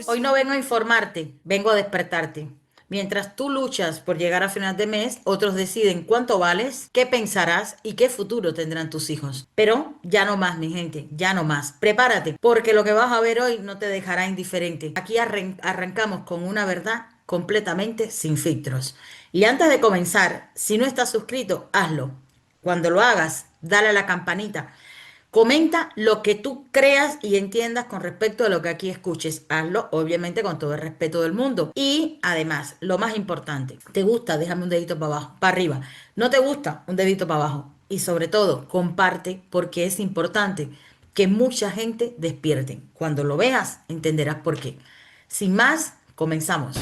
Hoy no vengo a informarte, vengo a despertarte. Mientras tú luchas por llegar a final de mes, otros deciden cuánto vales, qué pensarás y qué futuro tendrán tus hijos. Pero ya no más, mi gente, ya no más. Prepárate, porque lo que vas a ver hoy no te dejará indiferente. Aquí arrancamos con una verdad completamente sin filtros. Y antes de comenzar, si no estás suscrito, hazlo. Cuando lo hagas, dale a la campanita. Comenta lo que tú creas y entiendas con respecto a lo que aquí escuches. Hazlo, obviamente, con todo el respeto del mundo. Y además, lo más importante, ¿te gusta? Déjame un dedito para abajo, para arriba. ¿No te gusta? Un dedito para abajo. Y sobre todo, comparte porque es importante que mucha gente despierte. Cuando lo veas, entenderás por qué. Sin más, comenzamos.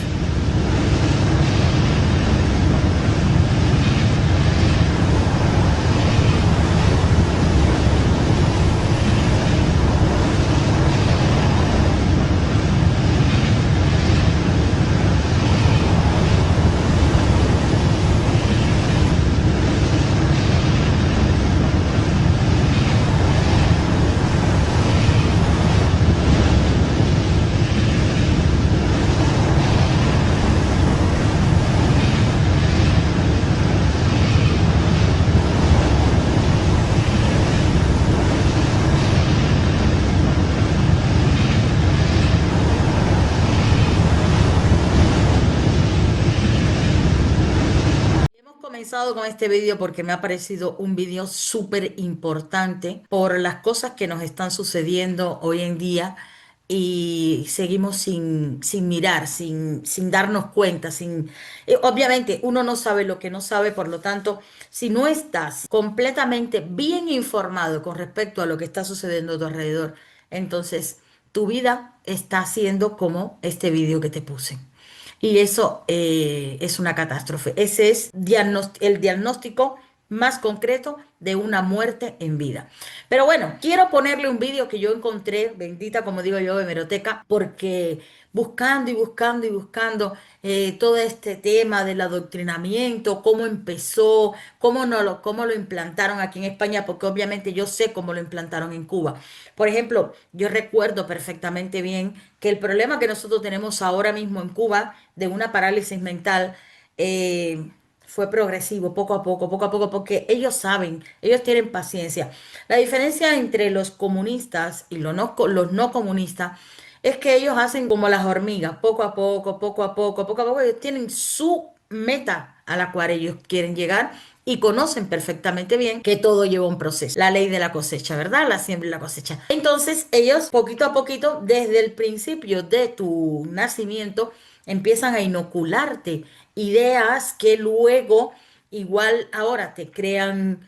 Hemos comenzado con este vídeo porque me ha parecido un vídeo súper importante por las cosas que nos están sucediendo hoy en día y seguimos sin mirar, sin darnos cuenta, obviamente uno no sabe lo que no sabe, por lo tanto, si no estás completamente bien informado con respecto a lo que está sucediendo a tu alrededor, entonces tu vida está siendo como este vídeo que te puse. Y eso es una catástrofe. Ese es el diagnóstico más concreto de una muerte en vida. Pero bueno, quiero ponerle un vídeo que yo encontré, bendita como digo yo, de hemeroteca, porque buscando y buscando y buscando todo este tema del adoctrinamiento, cómo empezó, cómo lo implantaron aquí en España, porque obviamente yo sé cómo lo implantaron en Cuba. Por ejemplo, yo recuerdo perfectamente bien que el problema que nosotros tenemos ahora mismo en Cuba de una parálisis mental fue progresivo, poco a poco, porque ellos saben, ellos tienen paciencia. La diferencia entre los comunistas y los no comunistas es que ellos hacen como las hormigas, poco a poco, poco a poco, poco a poco. Ellos tienen su meta a la cual ellos quieren llegar y conocen perfectamente bien que todo lleva un proceso. La ley de la cosecha, ¿verdad? La siembra y la cosecha. Entonces, ellos poquito a poquito, desde el principio de tu nacimiento, empiezan a inocularte ideas que luego, igual ahora, te crean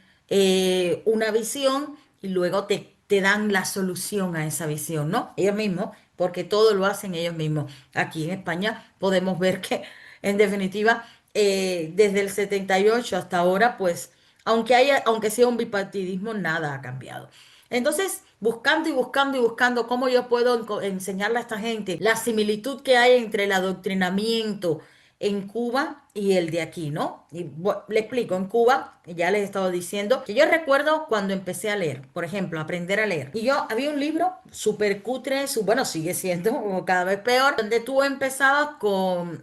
una visión y luego te dan la solución a esa visión, ¿no? Ellos mismos, porque todo lo hacen ellos mismos. Aquí en España podemos ver que, en definitiva, desde el 78 hasta ahora, pues, aunque sea un bipartidismo, nada ha cambiado. Entonces, buscando y buscando y buscando cómo yo puedo enseñarle a esta gente la similitud que hay entre el adoctrinamiento en Cuba y el de aquí, ¿no? Y le explico, en Cuba, ya les he estado diciendo, que yo recuerdo cuando empecé a leer, por ejemplo, aprender a leer. Y yo había un libro súper cutre, bueno, sigue siendo como cada vez peor, donde tú empezabas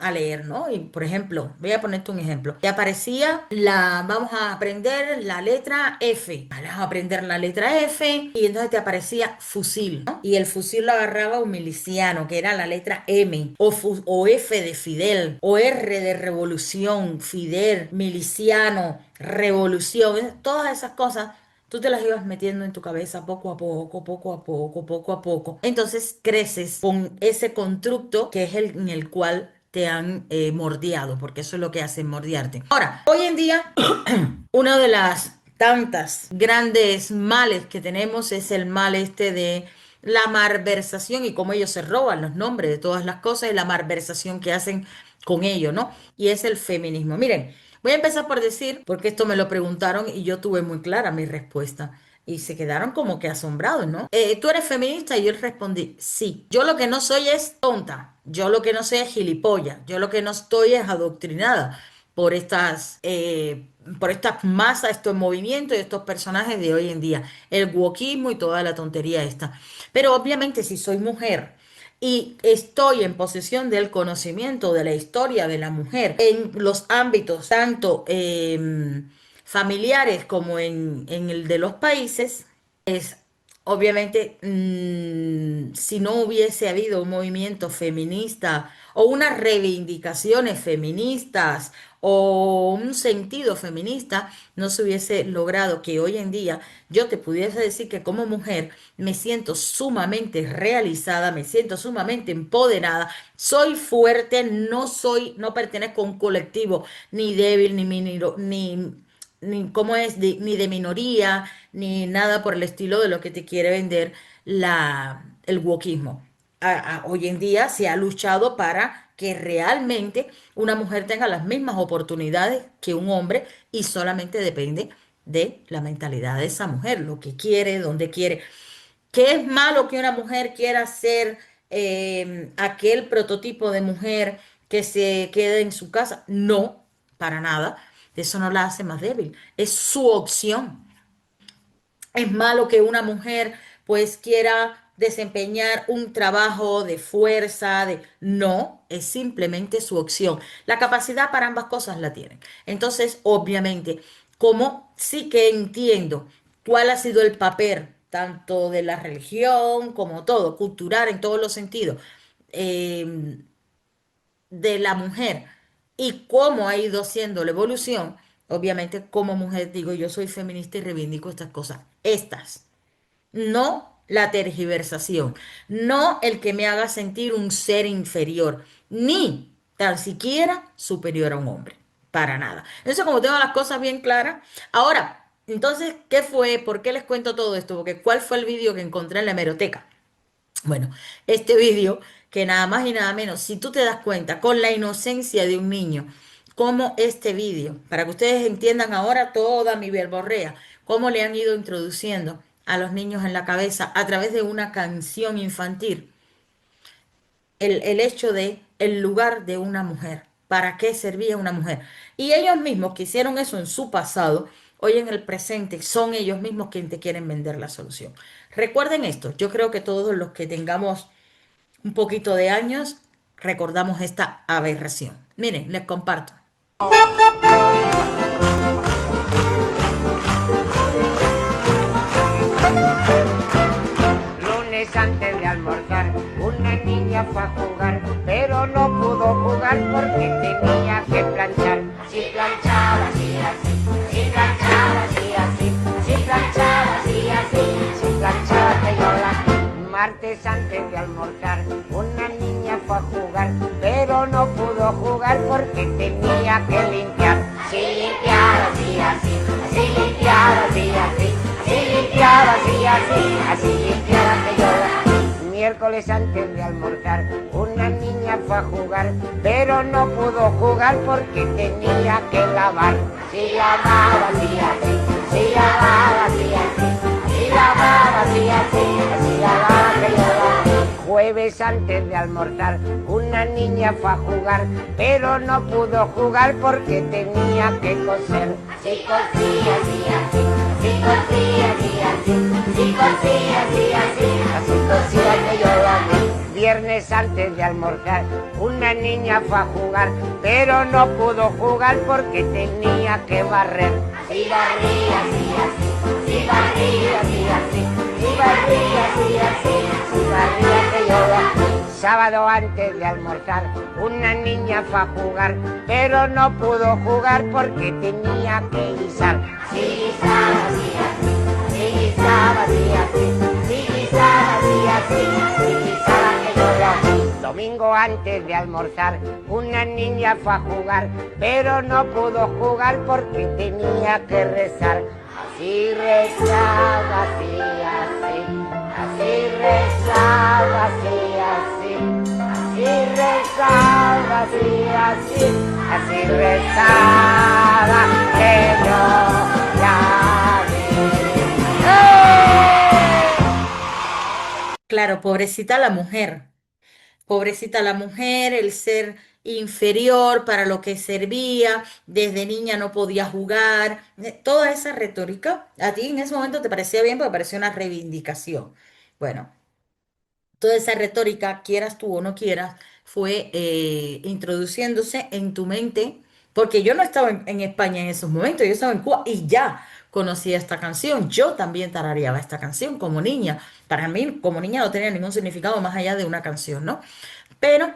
a leer, ¿no? Y, por ejemplo, voy a ponerte un ejemplo. Te aparecía vamos a aprender la letra F. Vamos a aprender la letra F y entonces te aparecía fusil, ¿no? Y el fusil lo agarraba un miliciano, que era la letra M, o F de Fidel, o R de revolución, Fidel, miliciano, revolución, todas esas cosas. Tú te las ibas metiendo en tu cabeza poco a poco, poco a poco, poco a poco. Entonces creces con ese constructo que es el en el cual te han mordiado, porque eso es lo que hacen, mordiarte. Ahora, hoy en día, una de las tantas grandes males que tenemos es el mal este de la malversación y cómo ellos se roban los nombres de todas las cosas y la malversación que hacen con ello, ¿no? Y es el feminismo. Miren, voy a empezar por decir, porque esto me lo preguntaron y yo tuve muy clara mi respuesta. Y se quedaron como que asombrados, ¿no? ¿Tú eres feminista? Y yo respondí, sí. Yo lo que no soy es tonta. Yo lo que no soy es gilipollas. Yo lo que no estoy es adoctrinada por estas masas, estos movimientos y estos personajes de hoy en día. El wokismo y toda la tontería esta. Pero obviamente si soy mujer y estoy en posesión del conocimiento de la historia de la mujer en los ámbitos tanto familiares como en el de los países, obviamente, si no hubiese habido un movimiento feminista o unas reivindicaciones feministas o un sentido feminista, no se hubiese logrado que hoy en día yo te pudiese decir que como mujer me siento sumamente realizada, me siento sumamente empoderada, soy fuerte, no pertenezco a un colectivo ni débil, ni cómo es, ni de minoría, ni nada por el estilo de lo que te quiere vender el wokismo. Hoy en día se ha luchado para que realmente una mujer tenga las mismas oportunidades que un hombre y solamente depende de la mentalidad de esa mujer, lo que quiere, dónde quiere. ¿Qué es malo que una mujer quiera ser aquel prototipo de mujer que se quede en su casa? No, para nada. Eso no la hace más débil. Es su opción. Es malo que una mujer pues quiera desempeñar un trabajo de fuerza, de... No, es simplemente su opción. La capacidad para ambas cosas la tienen. Entonces, obviamente, como sí que entiendo cuál ha sido el papel tanto de la religión como todo, cultural en todos los sentidos, eh, de la mujer y cómo ha ido siendo la evolución, obviamente como mujer digo, yo soy feminista y reivindico estas cosas. Estas no la tergiversación, no el que me haga sentir un ser inferior, ni tan siquiera superior a un hombre, para nada. Entonces, como tengo las cosas bien claras, ahora, entonces, ¿qué fue? ¿Por qué les cuento todo esto? Porque ¿cuál fue el vídeo que encontré en la hemeroteca? Bueno, este vídeo, que nada más y nada menos, si tú te das cuenta, con la inocencia de un niño, como este vídeo, para que ustedes entiendan ahora toda mi verborrea, cómo le han ido introduciendo a los niños en la cabeza a través de una canción infantil, el hecho de el lugar de una mujer, para qué servía una mujer. Y ellos mismos que hicieron eso en su pasado, hoy en el presente son ellos mismos quienes te quieren vender la solución. Recuerden esto, yo creo que todos los que tengamos un poquito de años, recordamos esta aberración. Miren, les comparto. Lunes antes de almorzar, una niña fue a jugar, pero no pudo jugar porque tenía que planchar. Si planchaba, así, así, si planchaba, así, así, si planchaba, así, así, si planchaba, que yo la... Martes antes de almorzar, una niña fue a jugar, pero no pudo jugar porque tenía que limpiar. Si limpiaba, así, así, así limpiaba, así, así, así limpiaba, así, así, así limpiaba que yo la... Miércoles antes de almorzar, una niña fue a jugar, pero no pudo jugar porque tenía que lavar. Si lavaba, así, así, si lavaba, así, así, si lavaba, así, así, así lavaba que yo la... Jueves antes de almorzar, una niña fue a jugar, pero no pudo jugar porque tenía que coser. Si cosía, así, así, si cosía, así, así, si cosía, así, así, así cosía que yo la vi. Viernes antes de almorzar, una niña fue a jugar, pero no pudo jugar porque tenía que barrer. Si barría, así, así, si barría, así, así, si barría, así, así, si barría que yo la vi. Sábado antes de almorzar, una niña fue a jugar, pero no pudo jugar porque tenía que guisar. Si guisaba, así, así, si guisaba, así, así, si guisaba, así, así, si guisaba que yo la vi. Domingo antes de almorzar, una niña fue a jugar, pero no pudo jugar porque tenía que rezar. Así rezaba, así, así, así rezaba, así, así, así rezaba, así, así, así rezaba que yo la vi. ¡Eh! Claro, pobrecita la mujer, el ser inferior para lo que servía, desde niña no podía jugar, toda esa retórica, a ti en ese momento te parecía bien porque parecía una reivindicación. Bueno. Toda esa retórica, quieras tú o no quieras, fue introduciéndose en tu mente, porque yo no estaba en España en esos momentos, yo estaba en Cuba y ya conocía esta canción. Yo también tarareaba esta canción como niña. Para mí, como niña, no tenía ningún significado más allá de una canción, ¿no? Pero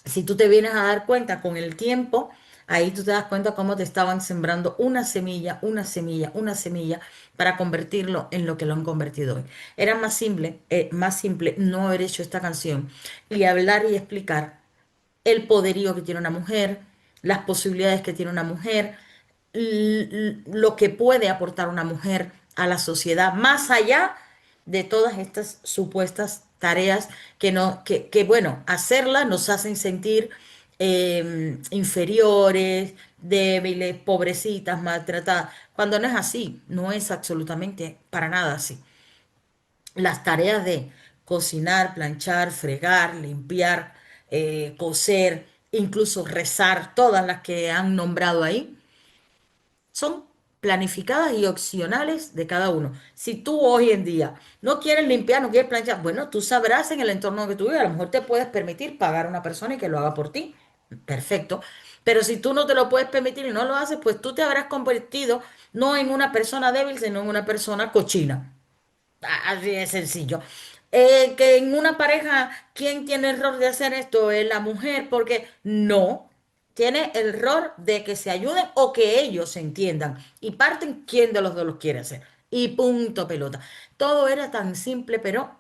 si tú te vienes a dar cuenta con el tiempo, ahí tú te das cuenta cómo te estaban sembrando una semilla, una semilla, una semilla para convertirlo en lo que lo han convertido hoy. Era más simple no haber hecho esta canción y hablar y explicar el poderío que tiene una mujer, las posibilidades que tiene una mujer, lo que puede aportar una mujer a la sociedad, más allá de todas estas supuestas tareas que, no, bueno, hacerlas nos hacen sentir inferiores, débiles, pobrecitas, maltratadas, cuando no es así, no es absolutamente para nada así. Las tareas de cocinar, planchar, fregar, limpiar, coser, incluso rezar, todas las que han nombrado ahí, son planificadas y opcionales de cada uno. Si tú hoy en día no quieres limpiar, no quieres planchar, bueno, tú sabrás en el entorno que tú vives, a lo mejor te puedes permitir pagar a una persona y que lo haga por ti. Perfecto. Pero si tú no te lo puedes permitir y no lo haces, pues tú te habrás convertido no en una persona débil, sino en una persona cochina. Así de sencillo. Que en una pareja, ¿quién tiene el rol de hacer esto? Es la mujer, porque no. Tiene el rol de que se ayuden o que ellos se entiendan y parten quién de los dos los quiere hacer. Y punto pelota. Todo era tan simple, pero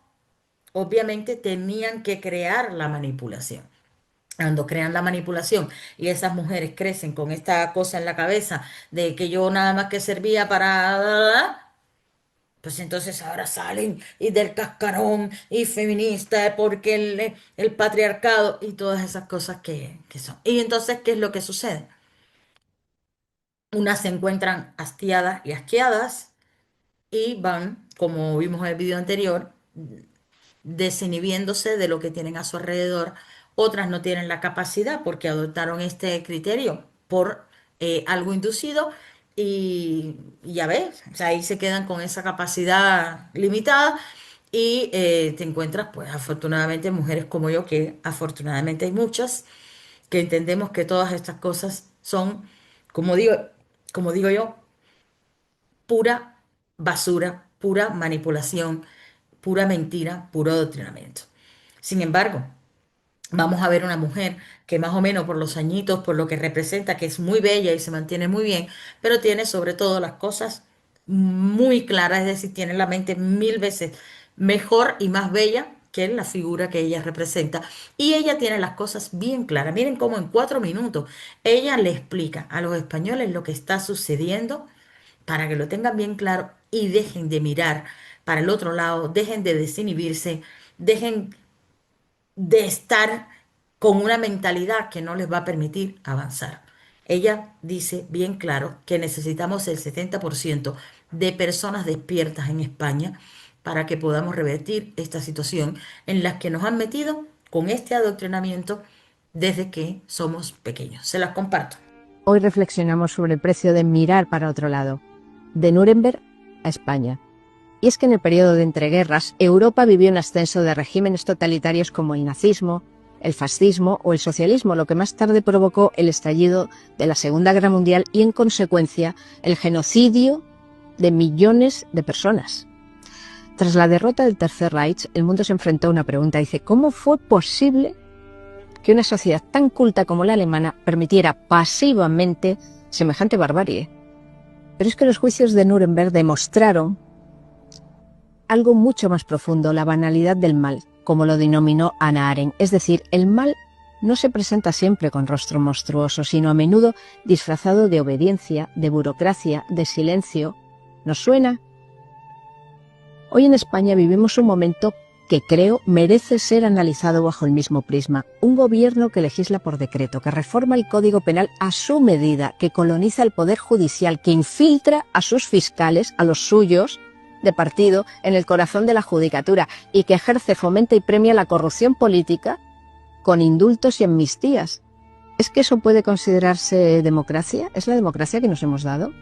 obviamente tenían que crear la manipulación. Cuando crean la manipulación y esas mujeres crecen con esta cosa en la cabeza de que yo nada más que servía para pues entonces ahora salen y del cascarón y feminista porque el patriarcado y todas esas cosas que son. Y entonces, ¿qué es lo que sucede? Unas se encuentran hastiadas y asqueadas y van, como vimos en el video anterior, desinhibiéndose de lo que tienen a su alrededor. Otras no tienen la capacidad porque adoptaron este criterio por algo inducido y ya ves, o sea, ahí se quedan con esa capacidad limitada y te encuentras, pues afortunadamente, mujeres como yo, que afortunadamente hay muchas, que entendemos que todas estas cosas son, como digo, como digo yo, pura basura, pura manipulación, pura mentira, puro adoctrinamiento. Sin embargo, vamos a ver una mujer que más o menos por los añitos, por lo que representa, que es muy bella y se mantiene muy bien, pero tiene sobre todo las cosas muy claras, es decir, tiene la mente mil veces mejor y más bella que la figura que ella representa. Y ella tiene las cosas bien claras. Miren cómo en 4 minutos ella le explica a los españoles lo que está sucediendo para que lo tengan bien claro y dejen de mirar para el otro lado, dejen de desinhibirse, dejen de estar con una mentalidad que no les va a permitir avanzar. Ella dice bien claro que necesitamos el 70% de personas despiertas en España para que podamos revertir esta situación en la que nos han metido con este adoctrinamiento desde que somos pequeños. Se las comparto. Hoy reflexionamos sobre el precio de mirar para otro lado, de Nuremberg a España. Y es que en el periodo de entreguerras, Europa vivió un ascenso de regímenes totalitarios como el nazismo, el fascismo o el socialismo, lo que más tarde provocó el estallido de la Segunda Guerra Mundial y, en consecuencia, el genocidio de millones de personas. Tras la derrota del Tercer Reich, el mundo se enfrentó a una pregunta. Dice, ¿cómo fue posible que una sociedad tan culta como la alemana permitiera pasivamente semejante barbarie? Pero es que los juicios de Nuremberg demostraron algo mucho más profundo, la banalidad del mal, como lo denominó Hannah Arendt. Es decir, el mal no se presenta siempre con rostro monstruoso, sino a menudo disfrazado de obediencia, de burocracia, de silencio. ¿Nos suena? Hoy en España vivimos un momento que creo merece ser analizado bajo el mismo prisma. Un gobierno que legisla por decreto, que reforma el Código Penal a su medida, que coloniza el Poder Judicial, que infiltra a sus fiscales, a los suyos, de partido, en el corazón de la judicatura y que ejerce, fomenta y premia la corrupción política con indultos y amnistías. ¿Es que eso puede considerarse democracia? ¿Es la democracia que nos hemos dado?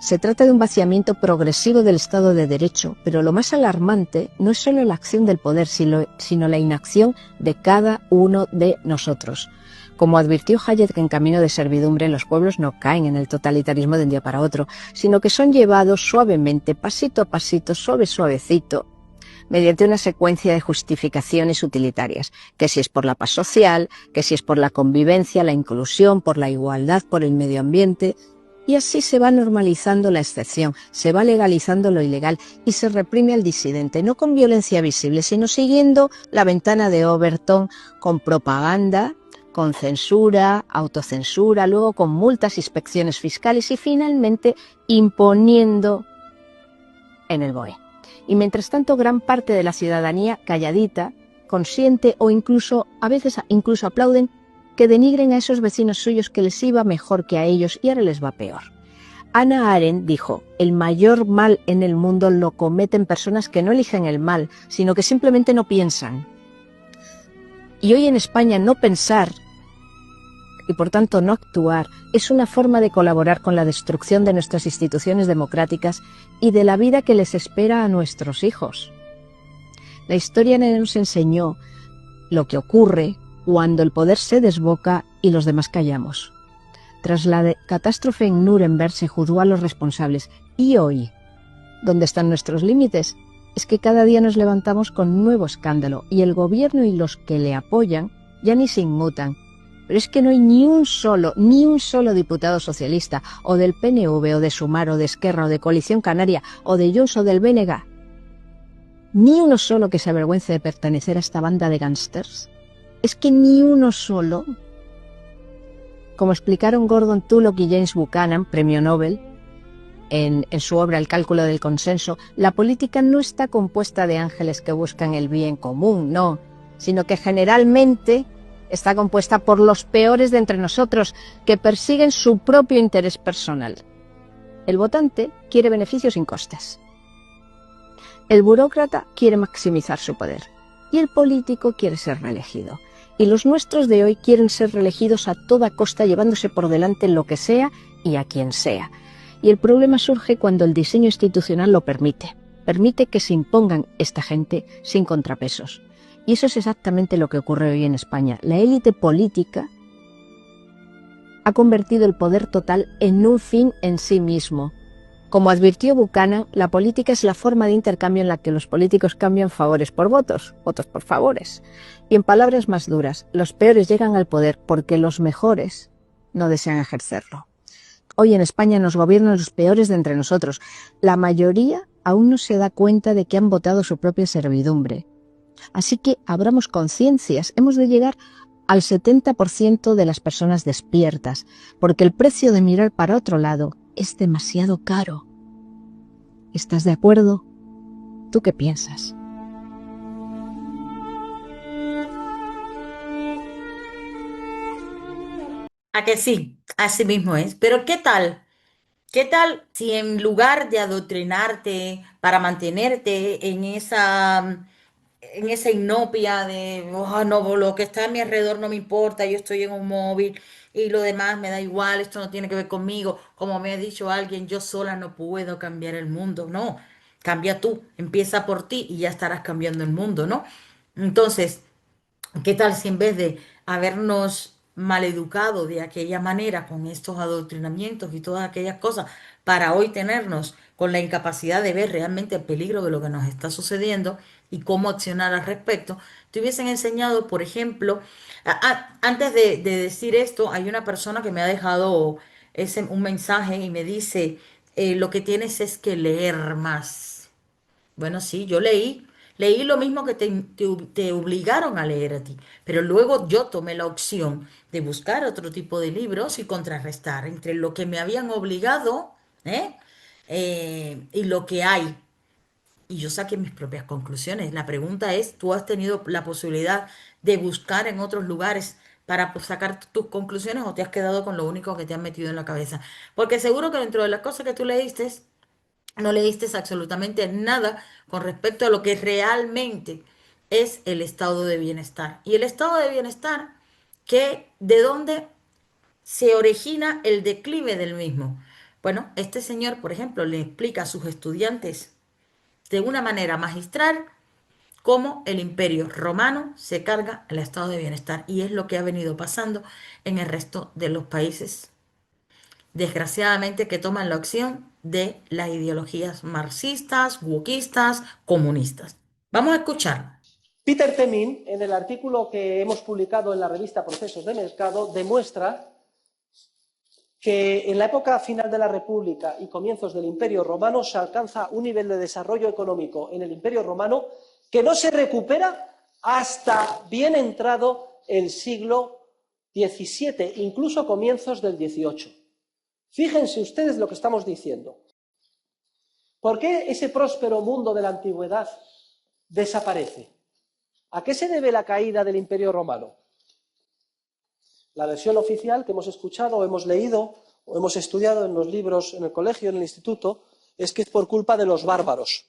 Se trata de un vaciamiento progresivo del Estado de Derecho, pero lo más alarmante no es solo la acción del poder, sino la inacción de cada uno de nosotros. Como advirtió Hayek en Camino de Servidumbre, los pueblos no caen en el totalitarismo de un día para otro, sino que son llevados suavemente, pasito a pasito, suavecito, mediante una secuencia de justificaciones utilitarias, que si es por la paz social, que si es por la convivencia, la inclusión, por la igualdad, por el medio ambiente. Y así se va normalizando la excepción, se va legalizando lo ilegal y se reprime al disidente, no con violencia visible, sino siguiendo la ventana de Overton, con propaganda, con censura, autocensura, luego con multas, inspecciones fiscales y finalmente imponiendo en el BOE. Y mientras tanto, gran parte de la ciudadanía calladita, consciente o incluso, a veces incluso aplauden que denigren a esos vecinos suyos que les iba mejor que a ellos y ahora les va peor. Hannah Arendt dijo, el mayor mal en el mundo lo cometen personas que no eligen el mal, sino que simplemente no piensan. Y hoy en España no pensar, y por tanto no actuar, es una forma de colaborar con la destrucción de nuestras instituciones democráticas y de la vida que les espera a nuestros hijos. La historia nos enseñó lo que ocurre cuando el poder se desboca y los demás callamos. Tras la catástrofe en Nuremberg se juzgó a los responsables. ¿Y hoy? ¿Dónde están nuestros límites? Es que cada día nos levantamos con un nuevo escándalo y el gobierno y los que le apoyan ya ni se inmutan. Pero es que no hay ni un solo diputado socialista, o del PNV, o de Sumar, o de Esquerra, o de Coalición Canaria, o de Junts, o del BNG. Ni uno solo que se avergüence de pertenecer a esta banda de gángsters. Es que ni uno solo. Como explicaron Gordon Tullock y James Buchanan, premio Nobel, en su obra El cálculo del consenso, la política no está compuesta de ángeles que buscan el bien común, no, sino que generalmente está compuesta por los peores de entre nosotros, que persiguen su propio interés personal. El votante quiere beneficios sin costes. El burócrata quiere maximizar su poder. Y el político quiere ser reelegido. Y los nuestros de hoy quieren ser reelegidos a toda costa, llevándose por delante lo que sea y a quien sea. Y el problema surge cuando el diseño institucional lo permite. Permite que se impongan esta gente sin contrapesos. Y eso es exactamente lo que ocurre hoy en España. La élite política ha convertido el poder total en un fin en sí mismo. Como advirtió Buchanan, la política es la forma de intercambio en la que los políticos cambian favores por votos, votos por favores. Y en palabras más duras, los peores llegan al poder porque los mejores no desean ejercerlo. Hoy en España nos gobiernan los peores de entre nosotros. La mayoría aún no se da cuenta de que han votado su propia servidumbre. Así que abramos conciencias, hemos de llegar al 70% de las personas despiertas, porque el precio de mirar para otro lado es demasiado caro. ¿Estás de acuerdo? ¿Tú qué piensas? ¿A que sí? Así mismo es. Pero ¿qué tal? ¿Qué tal si en lugar de adoctrinarte para mantenerte en esa inopia de, "Oh, no, lo que está a mi alrededor no me importa, yo estoy en un móvil y lo demás me da igual, esto no tiene que ver conmigo, como me ha dicho alguien, yo sola no puedo cambiar el mundo"? No, cambia tú, empieza por ti y ya estarás cambiando el mundo, ¿no? Entonces, ¿qué tal si en vez de habernos maleducado de aquella manera con estos adoctrinamientos y todas aquellas cosas para hoy tenernos con la incapacidad de ver realmente el peligro de lo que nos está sucediendo y cómo accionar al respecto, te hubiesen enseñado, por ejemplo, antes de decir esto, hay una persona que me ha dejado un mensaje y me dice, lo que tienes es que leer más. Bueno, sí, yo leí lo mismo que te obligaron a leer a ti, pero luego yo tomé la opción de buscar otro tipo de libros y contrarrestar entre lo que me habían obligado, ¿eh? Y lo que hay. Y yo saqué mis propias conclusiones. La pregunta es, ¿tú has tenido la posibilidad de buscar en otros lugares para pues, sacar tus conclusiones o te has quedado con lo único que te han metido en la cabeza? Porque seguro que dentro de las cosas que tú leíste, no leíste absolutamente nada con respecto a lo que realmente es el estado de bienestar. Y el estado de bienestar, de dónde se origina el declive del mismo. Bueno, este señor, por ejemplo, le explica a sus estudiantes de una manera magistral cómo el imperio romano se carga el estado de bienestar y es lo que ha venido pasando en el resto de los países, desgraciadamente, que toman la opción de las ideologías marxistas, wokistas, comunistas. Vamos a escucharlo. Peter Temin, en el artículo que hemos publicado en la revista Procesos de Mercado, demuestra que en la época final de la República y comienzos del Imperio Romano se alcanza un nivel de desarrollo económico en el Imperio Romano que no se recupera hasta bien entrado el siglo XVII, incluso comienzos del XVIII. Fíjense ustedes lo que estamos diciendo. ¿Por qué ese próspero mundo de la antigüedad desaparece? ¿A qué se debe la caída del Imperio Romano? La versión oficial que hemos escuchado o hemos leído o hemos estudiado en los libros, en el colegio, en el instituto, es que es por culpa de los bárbaros.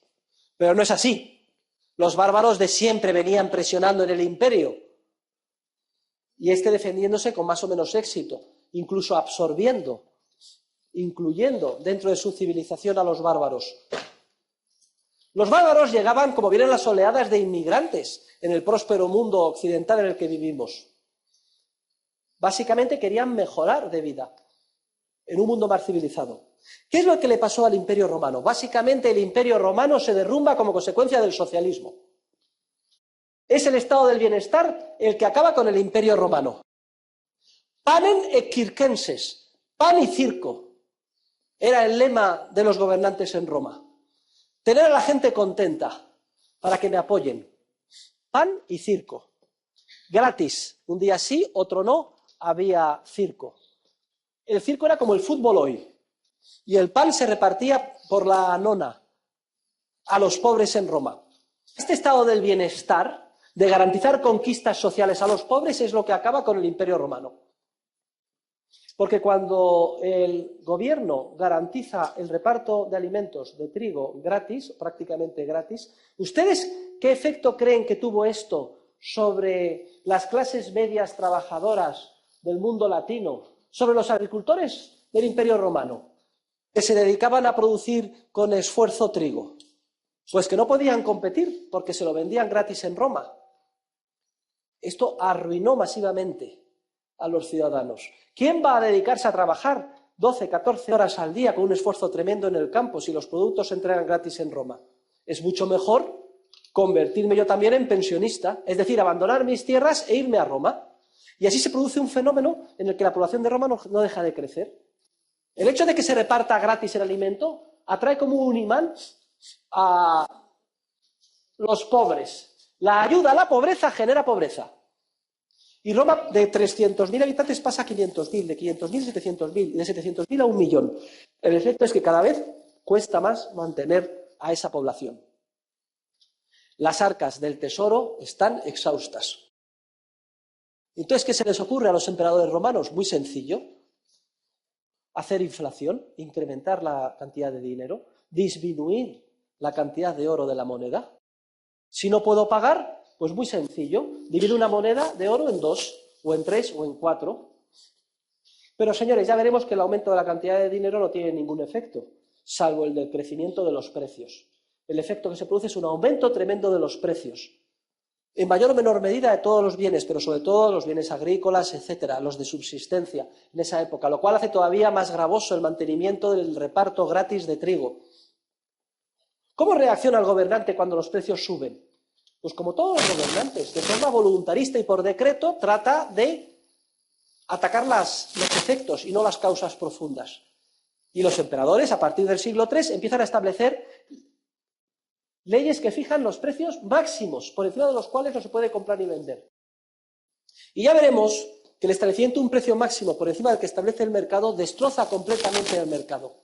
Pero no es así. Los bárbaros de siempre venían presionando en el imperio y defendiéndose con más o menos éxito, incluso absorbiendo, incluyendo dentro de su civilización a los bárbaros. Los bárbaros llegaban como vienen las oleadas de inmigrantes en el próspero mundo occidental en el que vivimos. Básicamente querían mejorar de vida en un mundo más civilizado. ¿Qué es lo que le pasó al Imperio Romano? Básicamente el Imperio Romano se derrumba como consecuencia del socialismo. Es el estado del bienestar el que acaba con el Imperio Romano. Panem et circenses, pan y circo, era el lema de los gobernantes en Roma. Tener a la gente contenta para que me apoyen. Pan y circo. Gratis. Un día sí, otro no, había circo. El circo era como el fútbol hoy. Y el pan se repartía por la nona a los pobres en Roma. Este estado del bienestar, de garantizar conquistas sociales a los pobres, es lo que acaba con el Imperio Romano. Porque cuando el gobierno garantiza el reparto de alimentos de trigo gratis, prácticamente gratis, ¿ustedes qué efecto creen que tuvo esto sobre las clases medias trabajadoras del mundo latino, sobre los agricultores del Imperio Romano, que se dedicaban a producir con esfuerzo trigo? Pues que no podían competir porque se lo vendían gratis en Roma. Esto arruinó masivamente a los ciudadanos. ¿Quién va a dedicarse a trabajar 12, 14 horas al día con un esfuerzo tremendo en el campo si los productos se entregan gratis en Roma? Es mucho mejor convertirme yo también en pensionista, es decir, abandonar mis tierras e irme a Roma. Y así se produce un fenómeno en el que la población de Roma no deja de crecer. El hecho de que se reparta gratis el alimento atrae como un imán a los pobres. La ayuda a la pobreza genera pobreza. Y Roma de 300.000 habitantes pasa a 500.000, de 500.000 a 700.000, y de 700.000 a 1.000.000. El efecto es que cada vez cuesta más mantener a esa población. Las arcas del tesoro están exhaustas. Entonces, ¿qué se les ocurre a los emperadores romanos? Muy sencillo. Hacer inflación, incrementar la cantidad de dinero, disminuir la cantidad de oro de la moneda. Si no puedo pagar, pues muy sencillo, divido una moneda de oro en 2, o en 3, o en 4. Pero, señores, ya veremos que el aumento de la cantidad de dinero no tiene ningún efecto, salvo el del crecimiento de los precios. El efecto que se produce es un aumento tremendo de los precios, en mayor o menor medida de todos los bienes, pero sobre todo los bienes agrícolas, etcétera, los de subsistencia en esa época, lo cual hace todavía más gravoso el mantenimiento del reparto gratis de trigo. ¿Cómo reacciona el gobernante cuando los precios suben? Pues como todos los gobernantes, de forma voluntarista y por decreto, trata de atacar los efectos y no las causas profundas. Y los emperadores, a partir del siglo III, empiezan a establecer leyes que fijan los precios máximos, por encima de los cuales no se puede comprar ni vender. Y ya veremos que el establecimiento de un precio máximo por encima del que establece el mercado destroza completamente el mercado.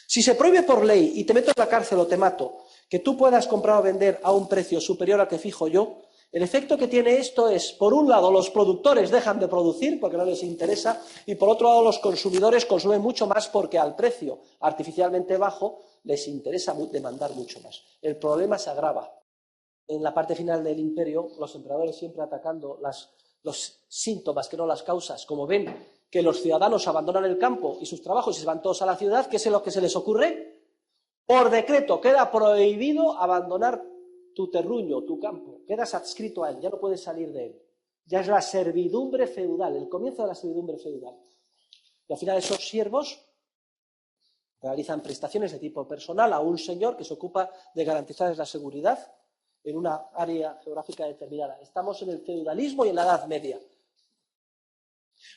Si se prohíbe por ley y te meto en la cárcel o te mato, que tú puedas comprar o vender a un precio superior al que fijo yo, el efecto que tiene esto es, por un lado, los productores dejan de producir porque no les interesa, y por otro lado, los consumidores consumen mucho más porque al precio artificialmente bajo les interesa demandar mucho más. El problema se agrava. En la parte final del imperio, los emperadores siempre atacando los síntomas, que no las causas. Como ven que los ciudadanos abandonan el campo y sus trabajos y se van todos a la ciudad, ¿qué es lo que se les ocurre? Por decreto queda prohibido abandonar tu terruño, tu campo, quedas adscrito a él, ya no puedes salir de él. Ya es la servidumbre feudal, el comienzo de la servidumbre feudal. Y al final esos siervos realizan prestaciones de tipo personal a un señor que se ocupa de garantizarles la seguridad en una área geográfica determinada. Estamos en el feudalismo y en la Edad Media.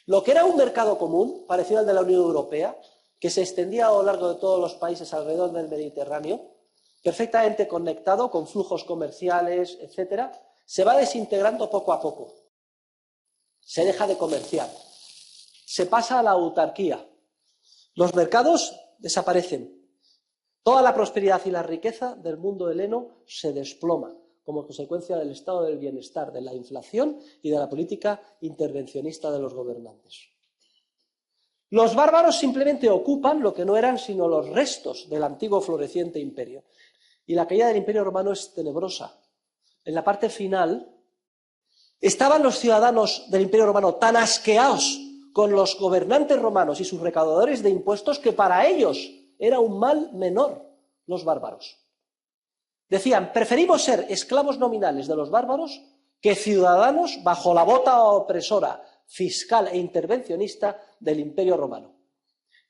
Lo que era un mercado común, parecido al de la Unión Europea, que se extendía a lo largo de todos los países alrededor del Mediterráneo, perfectamente conectado con flujos comerciales, etcétera, se va desintegrando poco a poco. Se deja de comerciar. Se pasa a la autarquía. Los mercados desaparecen. Toda la prosperidad y la riqueza del mundo heleno se desploma como consecuencia del estado del bienestar, de la inflación y de la política intervencionista de los gobernantes. Los bárbaros simplemente ocupan lo que no eran sino los restos del antiguo floreciente imperio. Y la caída del Imperio Romano es tenebrosa. En la parte final, estaban los ciudadanos del Imperio Romano tan asqueados con los gobernantes romanos y sus recaudadores de impuestos que para ellos era un mal menor los bárbaros. Decían, preferimos ser esclavos nominales de los bárbaros que ciudadanos bajo la bota opresora, fiscal e intervencionista del Imperio Romano.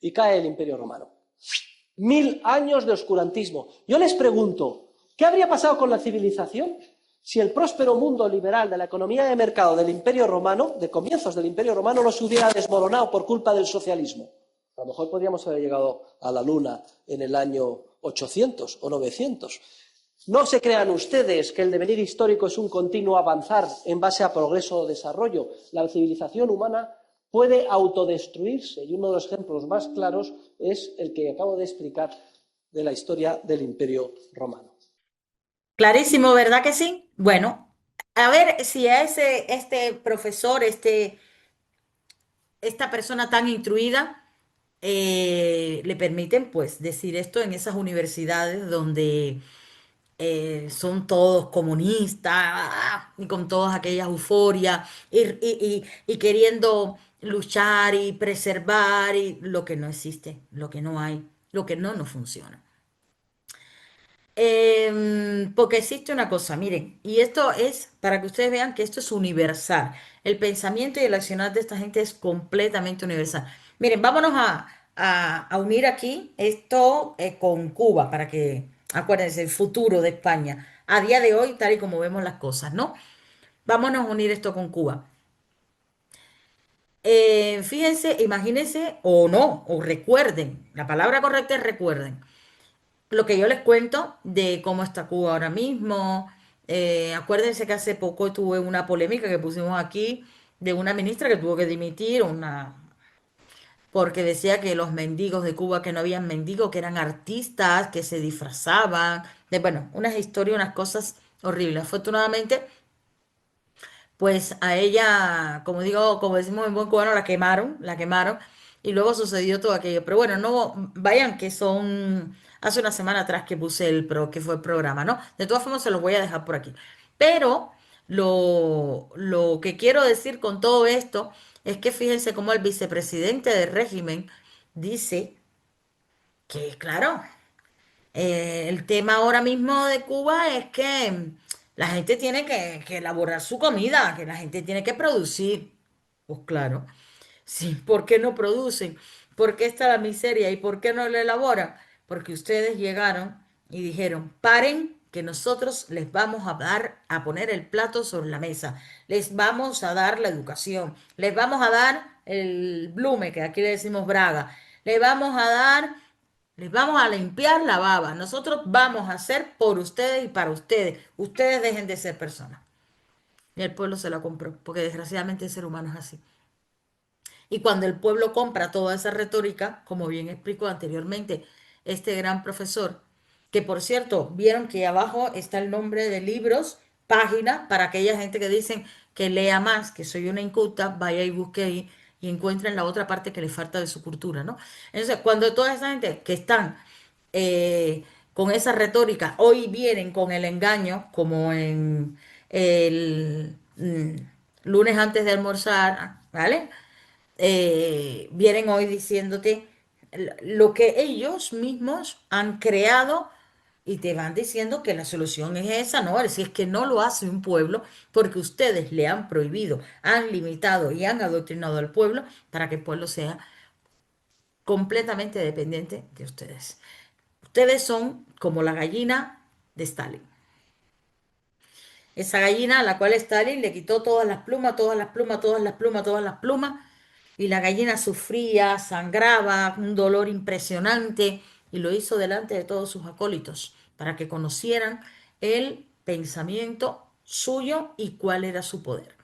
Y cae el Imperio Romano. 1000 años de oscurantismo. Yo les pregunto, ¿qué habría pasado con la civilización si el próspero mundo liberal de la economía de mercado del Imperio Romano, de comienzos del Imperio Romano, no se hubiera desmoronado por culpa del socialismo? A lo mejor podríamos haber llegado a la Luna en el año 800 o 900. No se crean ustedes que el devenir histórico es un continuo avanzar en base a progreso o desarrollo. La civilización humana puede autodestruirse y uno de los ejemplos más claros es el que acabo de explicar de la historia del Imperio Romano. Clarísimo, ¿verdad que sí? Bueno, a ver si a este profesor, esta persona tan instruida, le permiten pues decir esto en esas universidades donde son todos comunistas y con todas aquellas euforias y queriendo luchar y preservar y lo que no existe, lo que no hay, lo que no funciona. Porque existe una cosa, miren, y esto es para que ustedes vean que esto es universal. El pensamiento y el accionar de esta gente es completamente universal. Miren, vámonos a unir aquí esto con Cuba, para que, acuérdense, el futuro de España, a día de hoy, tal y como vemos las cosas, ¿no? Vámonos a unir esto con Cuba. Fíjense, imagínense, o no, o recuerden, la palabra correcta es recuerden lo que yo les cuento de cómo está Cuba ahora mismo. Acuérdense que hace poco tuve una polémica que pusimos aquí de una ministra que tuvo que dimitir, porque decía que los mendigos de Cuba, que no habían mendigos, que eran artistas, que se disfrazaban, bueno, unas historias, unas cosas horribles. Afortunadamente, pues a ella, como digo, como decimos en buen cubano, la quemaron, y luego sucedió todo aquello. Pero bueno, no vayan que son hace una semana atrás que puse que fue el programa, ¿no? De todas formas se los voy a dejar por aquí. Pero lo que quiero decir con todo esto es que fíjense cómo el vicepresidente del régimen dice que, claro, el tema ahora mismo de Cuba es que la gente tiene que elaborar su comida, que la gente tiene que producir. Pues claro, sí, ¿por qué no producen? ¿Por qué está la miseria y por qué no la elaboran? Porque ustedes llegaron y dijeron, paren, que nosotros les vamos a dar, a poner el plato sobre la mesa, les vamos a dar la educación, les vamos a dar el blume, que aquí le decimos braga, les vamos a dar, les vamos a limpiar la baba, nosotros vamos a hacer por ustedes y para ustedes, ustedes dejen de ser personas. Y el pueblo se la compró, porque desgraciadamente el ser humano es así. Y cuando el pueblo compra toda esa retórica, como bien explicó anteriormente este gran profesor, que por cierto, vieron que abajo está el nombre de libros, página, para aquella gente que dicen que lea más, que soy una inculta, vaya y busque ahí y encuentren la otra parte que le falta de su cultura, ¿no? Entonces, cuando toda esa gente que están con esa retórica, hoy vienen con el engaño, como en el lunes antes de almorzar, ¿vale? vienen hoy diciéndote lo que ellos mismos han creado y te van diciendo que la solución es esa, ¿no? Si es que no lo hace un pueblo, porque ustedes le han prohibido, han limitado y han adoctrinado al pueblo para que el pueblo sea completamente dependiente de ustedes. Ustedes son como la gallina de Stalin. Esa gallina a la cual Stalin le quitó todas las plumas, todas las plumas, todas las plumas, todas las plumas, y la gallina sufría, sangraba, un dolor impresionante, y lo hizo delante de todos sus acólitos, para que conocieran el pensamiento suyo y cuál era su poder.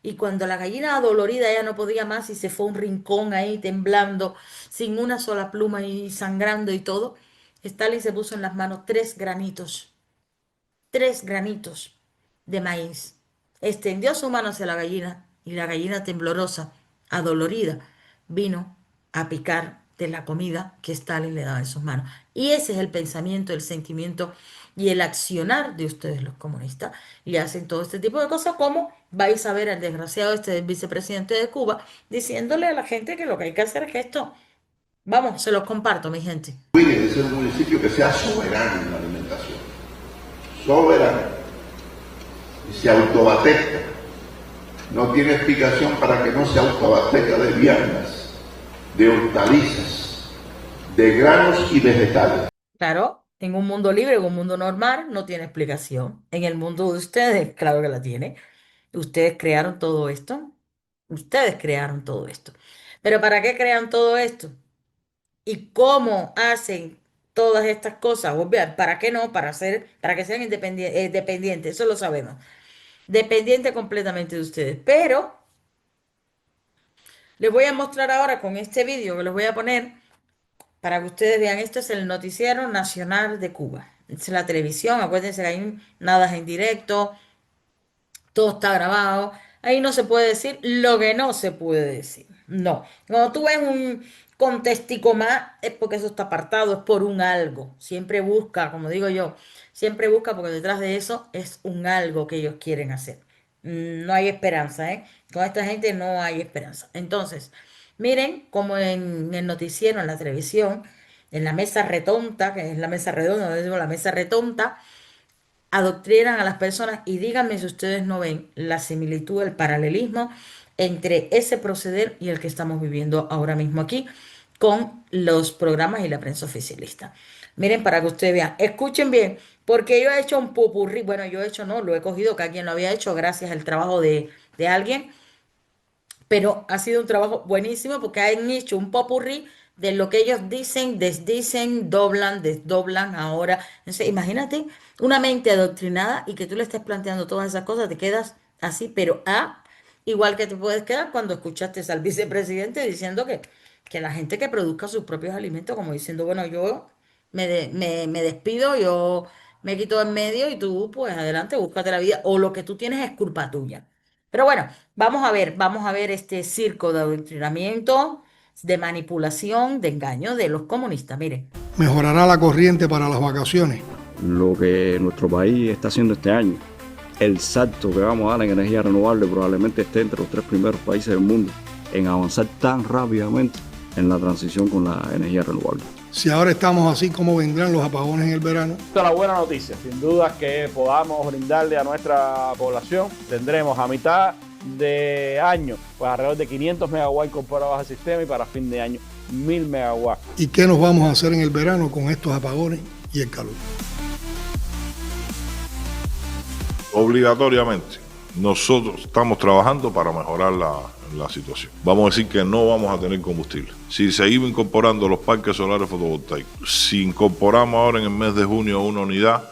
Y cuando la gallina adolorida ya no podía más y se fue a un rincón ahí temblando, sin una sola pluma y sangrando y todo, Stalin se puso en las manos tres granitos de maíz. Extendió su mano hacia la gallina y la gallina temblorosa, adolorida, vino a picar de la comida que Stalin le daba en sus manos. Y ese es el pensamiento, el sentimiento y el accionar de ustedes los comunistas. Y hacen todo este tipo de cosas como vais a ver al desgraciado este del vicepresidente de Cuba diciéndole a la gente que lo que hay que hacer es esto. Vamos, se los comparto, mi gente. Tiene que ser un municipio que sea soberano en la alimentación. Soberano. Y se autoabastezca. No tiene explicación para que no se autoabastezca de viandas, de hortalizas, de granos y vegetales. Claro, en un mundo libre, en un mundo normal, no tiene explicación. En el mundo de ustedes, claro que la tiene. Ustedes crearon todo esto. Ustedes crearon todo esto. Pero ¿para qué crean todo esto? ¿Y cómo hacen todas estas cosas? Obvio, ¿para qué no? Para que sean dependientes, eso lo sabemos. Dependiente completamente de ustedes. Pero les voy a mostrar ahora con este vídeo que les voy a poner para que ustedes vean. Esto es el Noticiero Nacional de Cuba. Es la televisión, acuérdense que ahí nada es en directo, todo está grabado. Ahí no se puede decir lo que no se puede decir. No. Cuando tú ves un contestico más, es porque eso está apartado, es por un algo. Siempre busca, como digo yo, siempre busca porque detrás de eso es un algo que ellos quieren hacer. No hay esperanza, ¿eh? Con esta gente no hay esperanza. Entonces, miren como en el noticiero, en la televisión, en la mesa retonta, que es la mesa redonda, donde digo la mesa retonta, adoctrinan a las personas y díganme si ustedes no ven la similitud, el paralelismo entre ese proceder y el que estamos viviendo ahora mismo aquí con los programas y la prensa oficialista. Miren para que ustedes vean, escuchen bien, porque yo he hecho un popurrí, bueno, yo he hecho no, lo he cogido, que alguien lo había hecho gracias al trabajo de alguien, pero ha sido un trabajo buenísimo porque han hecho un popurrí de lo que ellos dicen, desdicen, doblan, desdoblan ahora. Entonces, imagínate una mente adoctrinada y que tú le estés planteando todas esas cosas, te quedas así, pero igual que te puedes quedar cuando escuchaste al vicepresidente diciendo que la gente que produzca sus propios alimentos, como diciendo, bueno, yo me despido, yo me quito en medio y tú, pues adelante, búscate la vida, o lo que tú tienes es culpa tuya. Pero bueno, vamos a ver este circo de adoctrinamiento, de manipulación, de engaño de los comunistas. Miren. Mejorará la corriente para las vacaciones. Lo que nuestro país está haciendo este año, el salto que vamos a dar en energía renovable probablemente esté entre los 3 primeros países del mundo en avanzar tan rápidamente en la transición con la energía renovable. Si ahora estamos así, ¿cómo vendrán los apagones en el verano? Esta es la buena noticia, sin duda que podamos brindarle a nuestra población. Tendremos a mitad de año pues alrededor de 500 megawatts incorporados al sistema y para fin de año 1000 megawatts. ¿Y qué nos vamos a hacer en el verano con estos apagones y el calor? Obligatoriamente, nosotros estamos trabajando para mejorar la situación. Vamos a decir que no vamos a tener combustible. Si seguimos incorporando los parques solares fotovoltaicos, si incorporamos ahora en el mes de junio una unidad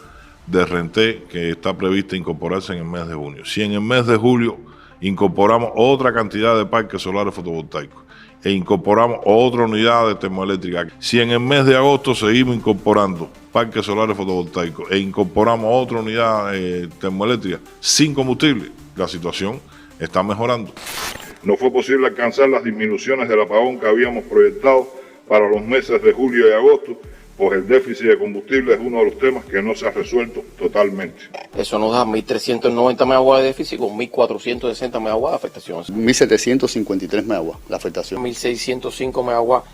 de Renté que está prevista incorporarse en el mes de junio, si en el mes de julio incorporamos otra cantidad de parques solares fotovoltaicos e incorporamos otra unidad de termoeléctrica, si en el mes de agosto seguimos incorporando parques solares fotovoltaicos e incorporamos otra unidad termoeléctrica sin combustible, la situación está mejorando. No fue posible alcanzar las disminuciones del apagón que habíamos proyectado para los meses de julio y agosto pues el déficit de combustible es uno de los temas que no se ha resuelto totalmente. Eso nos da 1.390 megawatts de déficit con 1.460 megawatts de afectación. 1.753 megawatts la afectación. 1.605 megawatts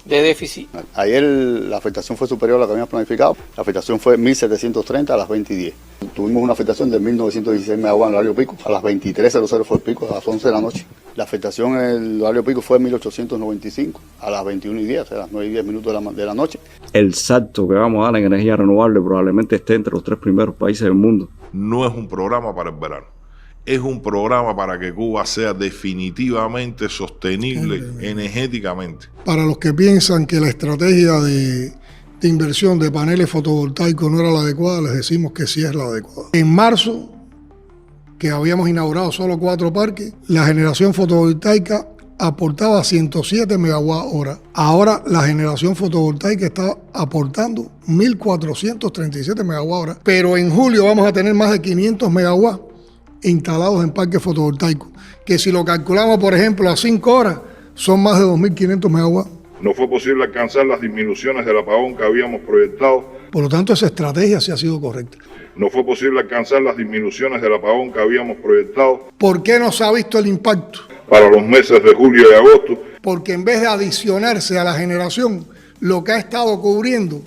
de déficit. Ayer la afectación fue superior a la que habíamos planificado. La afectación fue 1.730 a las 20:10. Tuvimos una afectación de 1.916 megawatts en el horario pico. A las 23:00 fue el pico, a las 11 de la noche. La afectación en el horario pico fue 1.895 a las 21:10, o sea, a las 9:10 de la noche. El salto que vamos a dar en energía renovable probablemente esté entre los 3 primeros países del mundo. No es un programa para el verano. Es un programa para que Cuba sea definitivamente sostenible energéticamente. Para los que piensan que la estrategia de inversión de paneles fotovoltaicos no era la adecuada, les decimos que sí es la adecuada. En marzo, que habíamos inaugurado solo 4 parques, la generación fotovoltaica aportaba 107 megawatt hora. Ahora la generación fotovoltaica está aportando 1.437 megawatt hora. Pero en julio vamos a tener más de 500 megawatts instalados en parques fotovoltaicos, que si lo calculamos, por ejemplo, a 5 horas, son más de 2.500 megawatts. No fue posible alcanzar las disminuciones del apagón que habíamos proyectado. Por lo tanto, esa estrategia sí ha sido correcta. No fue posible alcanzar las disminuciones del apagón que habíamos proyectado. ¿Por qué no se ha visto el impacto? Para los meses de julio y agosto. Porque en vez de adicionarse a la generación, lo que ha estado cubriendo,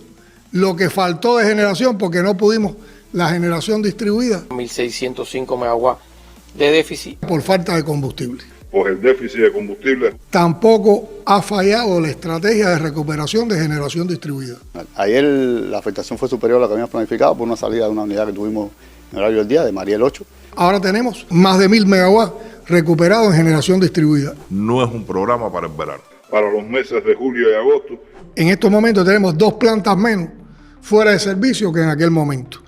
lo que faltó de generación, porque no pudimos la generación distribuida. 1.605 megawatts de déficit. Por falta de combustible. Pues el déficit de combustible. Tampoco ha fallado la estrategia de recuperación de generación distribuida. Ayer la afectación fue superior a la que habíamos planificado por una salida de una unidad que tuvimos en horario del día, de Mariel 8. Ahora tenemos más de 1.000 megawatts recuperados en generación distribuida. No es un programa para el verano. Para los meses de julio y agosto. En estos momentos tenemos 2 plantas menos fuera de servicio que en aquel momento.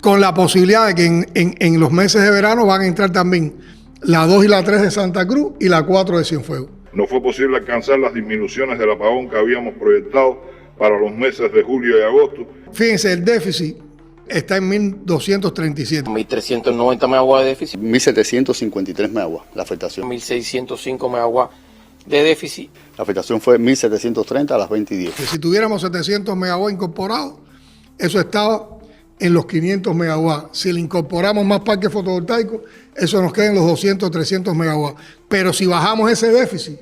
Con la posibilidad de que en los meses de verano van a entrar también la 2 y la 3 de Santa Cruz y la 4 de Cienfuegos. No fue posible alcanzar las disminuciones del apagón que habíamos proyectado para los meses de julio y agosto. Fíjense, el déficit está en 1.237. 1.390 megawatts de déficit. 1.753 megawatts la afectación. 1.605 megawatts de déficit. La afectación fue 1.730 a las 20:10. Si tuviéramos 700 megawatts incorporados, eso estaba en los 500 megawatts. Si le incorporamos más parques fotovoltaicos, eso nos queda en los 200, 300 megawatts. Pero si bajamos ese déficit,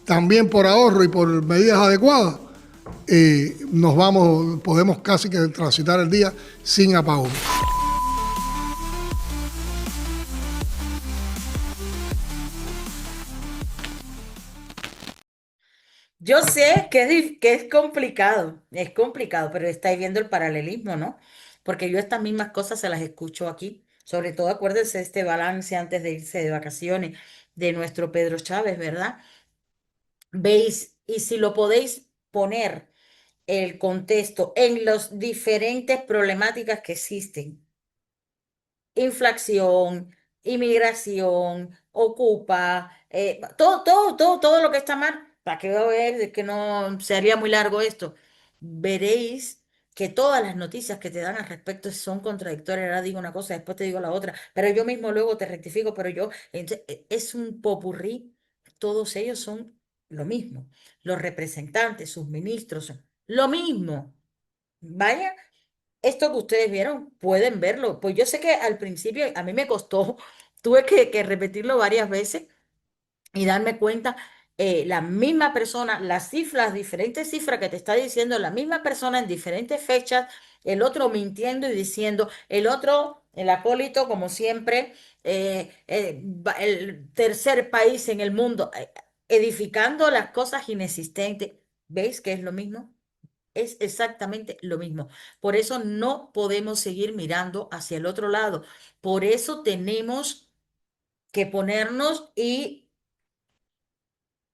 también por ahorro y por medidas adecuadas, podemos casi que transitar el día sin apagón. Yo sé que es complicado, pero estáis viendo el paralelismo, ¿no? Porque yo estas mismas cosas se las escucho aquí. Sobre todo acuérdense de este balance antes de irse de vacaciones de nuestro Pedro Chávez, ¿verdad? ¿Veis? Y si lo podéis poner el contexto en las diferentes problemáticas que existen, inflación, inmigración, ocupa, todo lo que está mal, para que ver de que no se haría muy largo esto, veréis que todas las noticias que te dan al respecto son contradictorias. Ahora digo una cosa, después te digo la otra, pero yo mismo luego te rectifico, pero es un popurrí, todos ellos son lo mismo, los representantes, sus ministros, son lo mismo. Vaya, esto que ustedes vieron, pueden verlo. Pues yo sé que al principio a mí me costó, tuve que repetirlo varias veces y darme cuenta, la misma persona, las cifras, diferentes cifras que te está diciendo la misma persona en diferentes fechas, el otro mintiendo y diciendo, el otro, el acólito, como siempre, el tercer país en el mundo, edificando las cosas inexistentes. ¿Veis que es lo mismo? Es exactamente lo mismo. Por eso no podemos seguir mirando hacia el otro lado. Por eso tenemos que ponernos y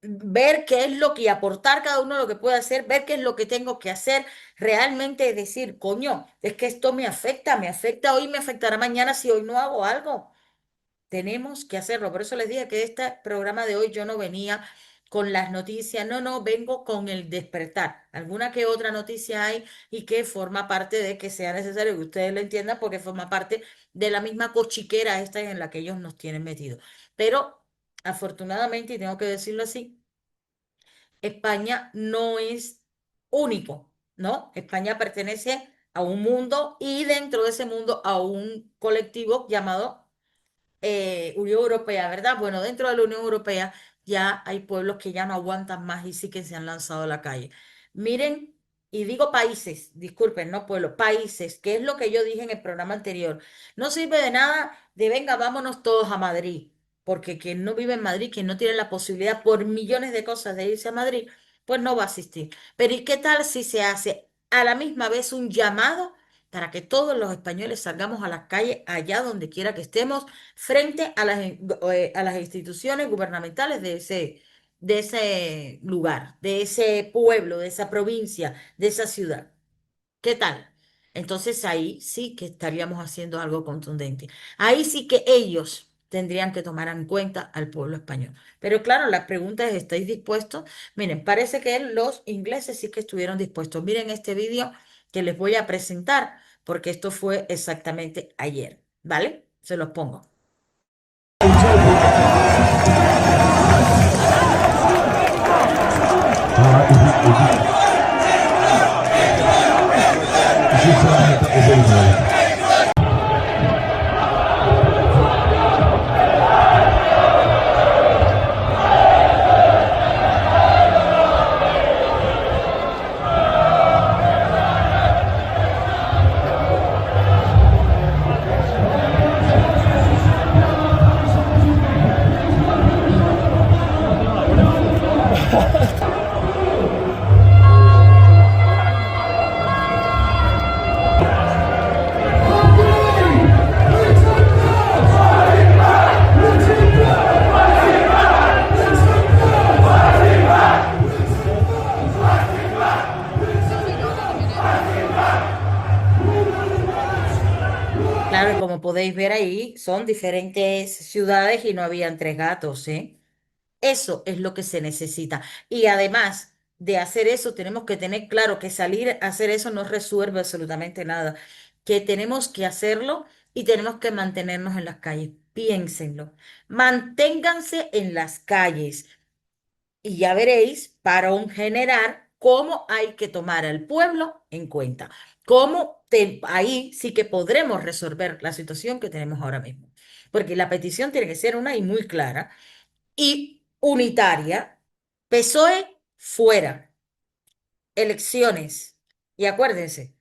ver qué es lo que y aportar cada uno lo que puede hacer, ver qué es lo que tengo que hacer, realmente decir, coño, es que esto me afecta hoy, me afectará mañana si hoy no hago algo. Tenemos que hacerlo. Por eso les dije que este programa de hoy yo no venía con las noticias, no, vengo con el despertar. Alguna que otra noticia hay y que forma parte de que sea necesario que ustedes lo entiendan porque forma parte de la misma cochiquera esta en la que ellos nos tienen metidos. Pero afortunadamente, y tengo que decirlo así, España no es único. ¿no? España pertenece a un mundo y dentro de ese mundo a un colectivo llamado Unión Europea, ¿verdad? Bueno, dentro de la Unión Europea ya hay pueblos que ya no aguantan más y sí que se han lanzado a la calle. Miren, y digo países, disculpen, no pueblos, países, que es lo que yo dije en el programa anterior. No sirve de nada de venga, vámonos todos a Madrid, porque quien no vive en Madrid, quien no tiene la posibilidad por millones de cosas de irse a Madrid, pues no va a asistir. Pero ¿y qué tal si se hace a la misma vez un llamado para que todos los españoles salgamos a las calles allá donde quiera que estemos? Frente a las instituciones gubernamentales de ese lugar, de ese pueblo, de esa provincia, de esa ciudad. ¿Qué tal? Entonces ahí sí que estaríamos haciendo algo contundente. Ahí sí que ellos tendrían que tomar en cuenta al pueblo español. Pero claro, la pregunta es, ¿estáis dispuestos? Miren, parece que los ingleses sí que estuvieron dispuestos. Miren este vídeo que les voy a presentar, porque esto fue exactamente ayer, ¿vale? Se los pongo. Claro, y como podéis ver ahí, son diferentes ciudades y no habían tres gatos, ¿eh? Eso es lo que se necesita. Y además de hacer eso, tenemos que tener claro que salir a hacer eso no resuelve absolutamente nada, que tenemos que hacerlo y tenemos que mantenernos en las calles. Piénsenlo. Manténganse en las calles. Y ya veréis, para un general, cómo hay que tomar al pueblo en cuenta. Ahí sí que podremos resolver la situación que tenemos ahora mismo. Porque la petición tiene que ser una y muy clara y unitaria. PSOE fuera. Elecciones. Y acuérdense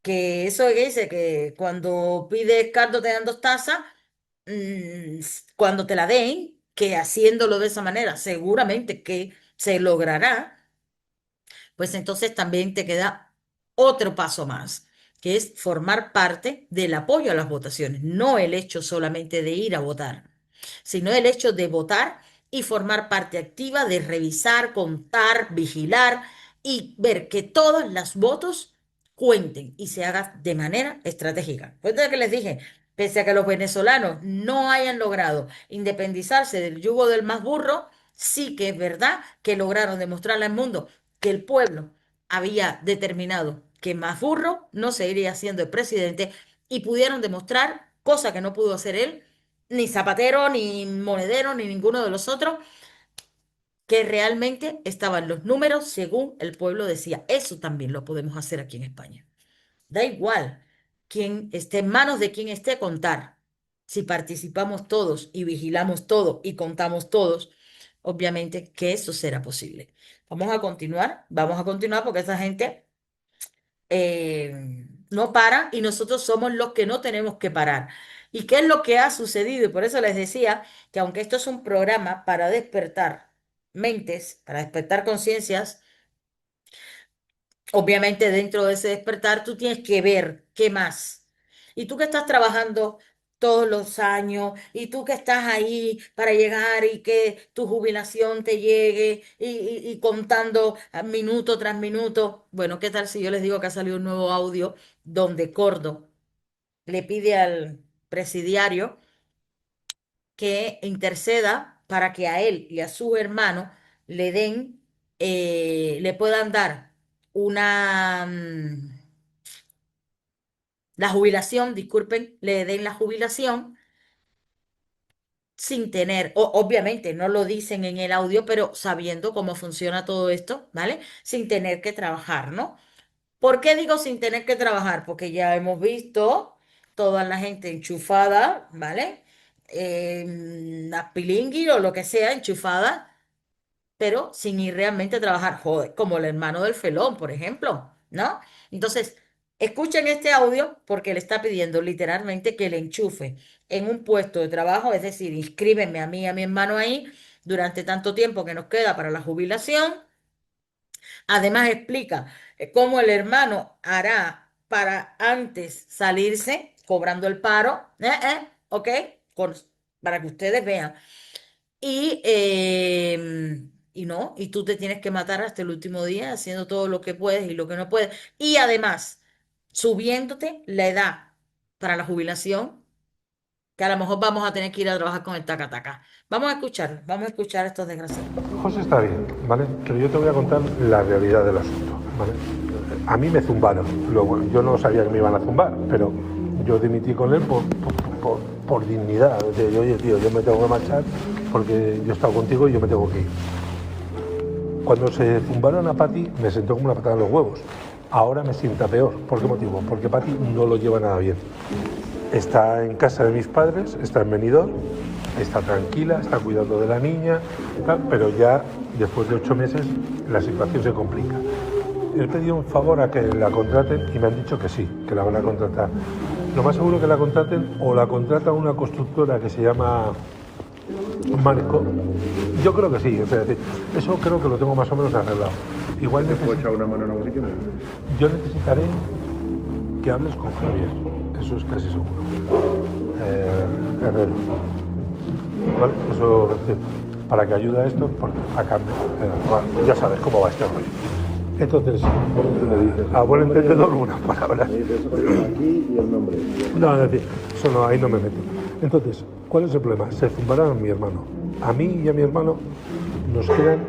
que eso que dice que cuando pides caldo te dan dos tazas, cuando te la den, que haciéndolo de esa manera seguramente que se logrará, pues entonces también te queda otro paso más, que es formar parte del apoyo a las votaciones, no el hecho solamente de ir a votar, sino el hecho de votar y formar parte activa, de revisar, contar, vigilar y ver que todos los votos cuenten y se haga de manera estratégica. Pues entonces que les dije, pese a que los venezolanos no hayan logrado independizarse del yugo del más burro, sí que es verdad que lograron demostrarle al mundo que el pueblo había determinado que más burro no seguiría siendo el presidente y pudieron demostrar, cosa que no pudo hacer él, ni Zapatero, ni Monedero, ni ninguno de los otros, que realmente estaban los números según el pueblo decía. Eso también lo podemos hacer aquí en España. Da igual quién esté en manos de quien esté contar. Si participamos todos y vigilamos todo y contamos todos, obviamente que eso será posible. Vamos a continuar porque esa gente no para y nosotros somos los que no tenemos que parar. ¿Y qué es lo que ha sucedido? Y por eso les decía que aunque esto es un programa para despertar mentes, para despertar conciencias, obviamente dentro de ese despertar tú tienes que ver qué más. Y tú que estás trabajando todos los años y tú que estás ahí para llegar y que tu jubilación te llegue y contando minuto tras minuto. Bueno, ¿qué tal si yo les digo que ha salido un nuevo audio donde Cordo le pide al presidiario que interceda para que a él y a su hermano le puedan dar una, la jubilación, disculpen, le den la jubilación sin tener, obviamente no lo dicen en el audio, pero sabiendo cómo funciona todo esto, ¿vale? Sin tener que trabajar, ¿no? ¿Por qué digo sin tener que trabajar? Porque ya hemos visto toda la gente enchufada, ¿vale? A pilingui o lo que sea, enchufada, pero sin ir realmente a trabajar, joder, como el hermano del felón, por ejemplo, ¿no? Entonces, escuchen este audio porque le está pidiendo literalmente que le enchufe en un puesto de trabajo, es decir, inscríbeme a mí y a mi hermano ahí durante tanto tiempo que nos queda para la jubilación. Además, explica cómo el hermano hará para antes salirse cobrando el paro, ¿ok? Con- para que ustedes vean. Y no, y tú te tienes que matar hasta el último día haciendo todo lo que puedes y lo que no puedes. Y además, subiéndote la edad para la jubilación, que a lo mejor vamos a tener que ir a trabajar con el taca-taca. Vamos a escuchar a estos desgraciados. José está bien, ¿vale? Pero yo te voy a contar la realidad del asunto, ¿vale? A mí me zumbaron. Luego, yo no sabía que me iban a zumbar, pero yo dimití con él por dignidad. De, oye, tío, yo me tengo que marchar porque yo he estado contigo y yo me tengo que ir. Cuando se zumbaron a Pati, me sentó como una patada en los huevos. Ahora me sienta peor. ¿Por qué motivo? Porque Pati no lo lleva nada bien. Está en casa de mis padres, está en Benidorm, está tranquila, está cuidando de la niña, tal, pero ya después de 8 meses la situación se complica. He pedido un favor a que la contraten y me han dicho que sí, que la van a contratar. Lo más seguro que la contraten o la contrata una constructora que se llama Marco. Yo creo que sí, o sea, eso creo que lo tengo más o menos arreglado. Igual echar una mano en algún sitio. Yo necesitaré que hables con Javier, eso es casi seguro. Herrero. ¿Vale? Eso, para que ayude a esto, porque a cambio, ya sabes cómo va este rollo. Entonces, a buen entendedor, una palabra. Aquí y el nombre. No, es decir, eso no, ahí no me meto. Entonces, ¿cuál es el problema? Se zumbarán a mi hermano. A mí y a mi hermano nos quedan,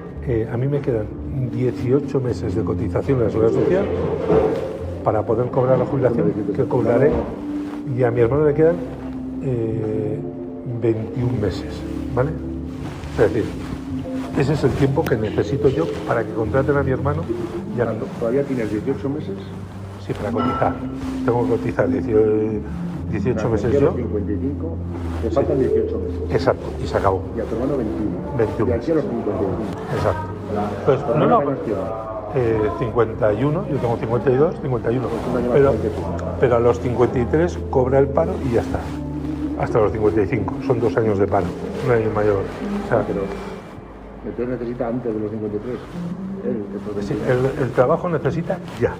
a mí me quedan 18 meses de cotización en la Seguridad Social para poder cobrar la jubilación que cobraré, y a mi hermano le quedan 21 meses, ¿vale? Es decir, ese es el tiempo que necesito yo para que contraten a mi hermano. ¿Todavía tienes 18 meses? Sí, para cotizar. Tengo que cotizar 18 meses yo. 55, te faltan 18 meses. Exacto, y se acabó. Y a tu hermano 21. 21 meses. Y aquí a los 55. Exacto. Pues, no, 51, yo tengo 52, 51. Pero a los 53 cobra el paro y ya está. Hasta los 55, son 2 años de paro, un año mayor. O sea, pero entonces necesita antes de los 53. Sí, el trabajo necesita ya.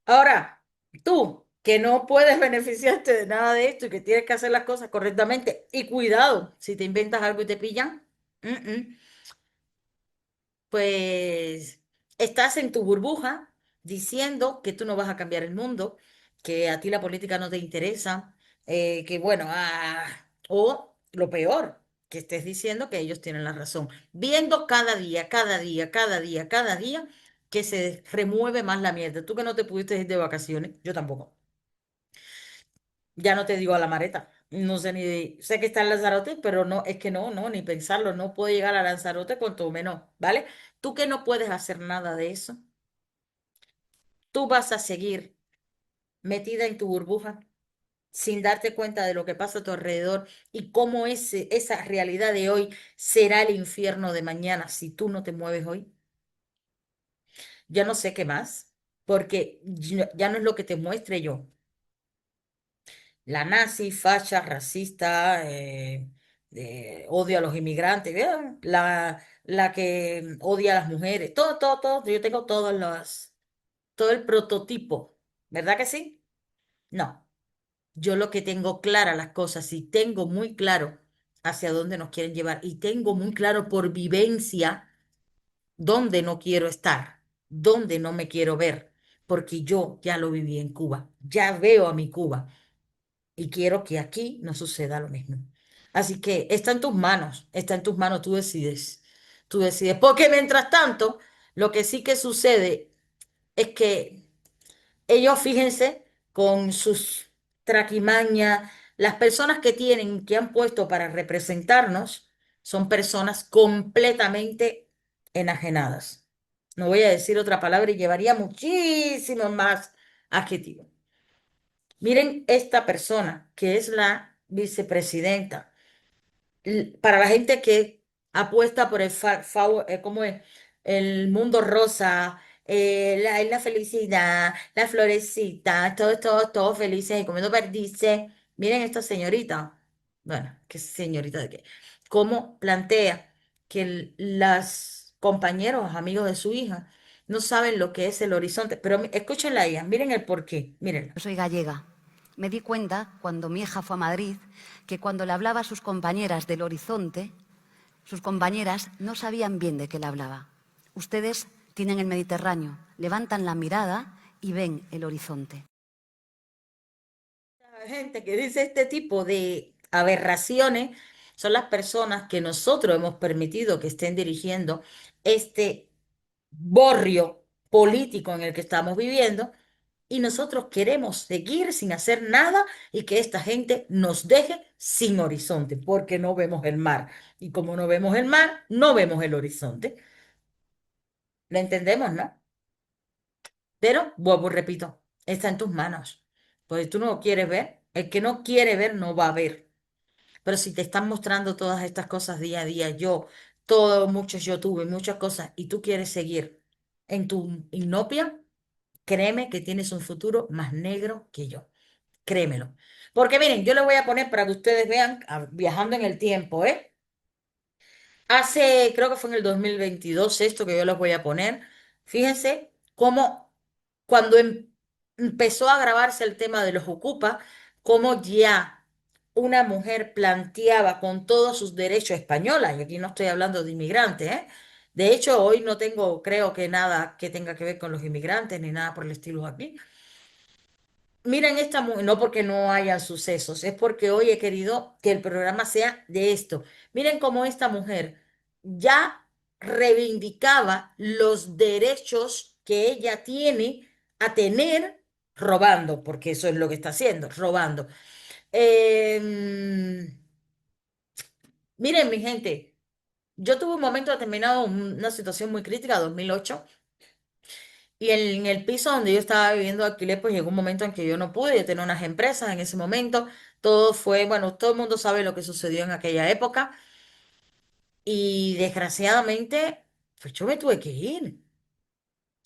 Ahora, tú, que no puedes beneficiarte de nada de esto y que tienes que hacer las cosas correctamente, y cuidado, si te inventas algo y te pillan, mm, mm, pues estás en tu burbuja diciendo que tú no vas a cambiar el mundo, que a ti la política no te interesa, que bueno, o lo peor, que estés diciendo que ellos tienen la razón, viendo cada día, cada día, cada día, cada día que se remueve más la mierda. Tú que no te pudiste ir de vacaciones, yo tampoco. Ya no te digo a la Mareta. No sé ni, sé que está en Lanzarote, pero no, es que no, ni pensarlo, no puedo llegar a Lanzarote cuanto menos, ¿vale? Tú que no puedes hacer nada de eso, tú vas a seguir metida en tu burbuja sin darte cuenta de lo que pasa a tu alrededor y cómo esa realidad de hoy será el infierno de mañana si tú no te mueves hoy. Yo no sé qué más, porque ya no es lo que te muestre yo. La nazi, facha, racista, odio a los inmigrantes, la que odia a las mujeres, todo, yo tengo todo el prototipo, ¿verdad que sí? No, yo lo que tengo claras las cosas y tengo muy claro hacia dónde nos quieren llevar y tengo muy claro por vivencia dónde no quiero estar, dónde no me quiero ver, porque yo ya lo viví en Cuba, ya veo a mi Cuba. Y quiero que aquí no suceda lo mismo. Así que está en tus manos, tú decides. Porque mientras tanto, lo que sí que sucede es que ellos, fíjense, con sus traquimañas, las personas que tienen, que han puesto para representarnos, son personas completamente enajenadas. No voy a decir otra palabra y llevaría muchísimos más adjetivos. Miren esta persona que es la vicepresidenta. Para la gente que apuesta por ¿cómo es? El mundo rosa, la felicidad, la florecita, todos felices y comiendo perdices. Miren esta señorita. Bueno, ¿qué señorita de qué? Cómo plantea que las compañeros, amigos de su hija, no saben lo que es el horizonte. Pero escúchenla a ella, miren el porqué, mírenla. Yo soy gallega. Me di cuenta, cuando mi hija fue a Madrid, que cuando le hablaba a sus compañeras del horizonte, sus compañeras no sabían bien de qué le hablaba. Ustedes tienen el Mediterráneo, levantan la mirada y ven el horizonte. La gente que dice este tipo de aberraciones son las personas que nosotros hemos permitido que estén dirigiendo este borrio político en el que estamos viviendo y nosotros queremos seguir sin hacer nada y que esta gente nos deje sin horizonte, porque no vemos el mar. Y como no vemos el mar, no vemos el horizonte. ¿Lo entendemos, no? Pero, vuelvo y repito, está en tus manos. Pues tú no quieres ver, el que no quiere ver no va a ver. Pero si te están mostrando todas estas cosas día a día, muchos YouTube, muchas cosas, y tú quieres seguir en tu inopia, créeme que tienes un futuro más negro que yo. Créemelo. Porque miren, yo les voy a poner para que ustedes vean, viajando en el tiempo, ¿eh? Creo que fue en el 2022 esto que yo les voy a poner. Fíjense cómo cuando empezó a grabarse el tema de los Ocupa, cómo ya una mujer planteaba con todos sus derechos españolas, y aquí no estoy hablando de inmigrantes, ¿eh? De hecho, hoy no tengo, creo que nada que tenga que ver con los inmigrantes ni nada por el estilo aquí. Miren esta mujer, no porque no hayan sucesos, es porque hoy he querido que el programa sea de esto. Miren cómo esta mujer ya reivindicaba los derechos que ella tiene a tener robando, porque eso es lo que está haciendo, robando. Miren, mi gente, yo tuve un momento determinado, una situación muy crítica, 2008. Y en el piso donde yo estaba viviendo alquiler, pues llegó un momento en que yo no pude, yo tenía unas empresas en ese momento, todo fue, bueno, todo el mundo sabe lo que sucedió en aquella época y desgraciadamente, pues yo me tuve que ir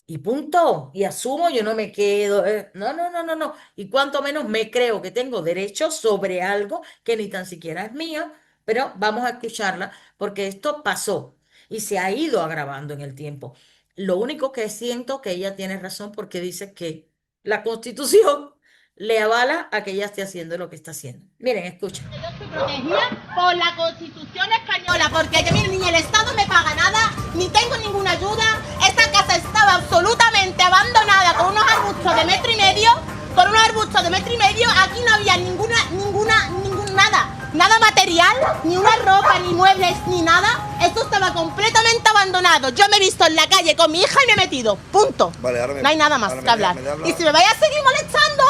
y punto, y asumo, yo no me quedo, no, no, no, no, no, y cuanto menos me creo que tengo derecho sobre algo que ni tan siquiera es mío, pero vamos a escucharla porque esto pasó y se ha ido agravando en el tiempo. Lo único que siento que ella tiene razón porque dice que la Constitución le avala a que ella esté haciendo lo que está haciendo. Miren, escuchen. Yo estoy protegida por la Constitución española, porque yo, miren, ni el Estado me paga nada, ni tengo ninguna ayuda. Esta casa estaba absolutamente abandonada con unos arbustos de metro y medio, Aquí no había nada material, ni una ropa, ni muebles, ni nada. Esto estaba completamente abandonado. Yo me he visto en la calle con mi hija y me he metido. Punto. Vale, no hay nada más que hablar. Y si me vais a seguir molestando,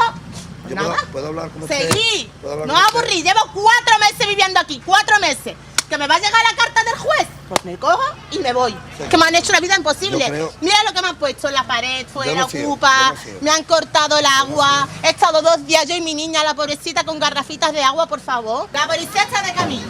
¿Puedo hablar con usted? seguí. No os aburrí. Llevo 4 meses viviendo aquí. 4 meses. ¿Que me va a llegar la carta del juez? Pues me cojo y me voy. Sí. Que me han hecho la vida imposible. Mira lo que me han puesto en la pared, fuera, ocupa. Me han cortado el agua. He estado 2 días yo y mi niña, la pobrecita, con garrafitas de agua, por favor. La policía está de camino.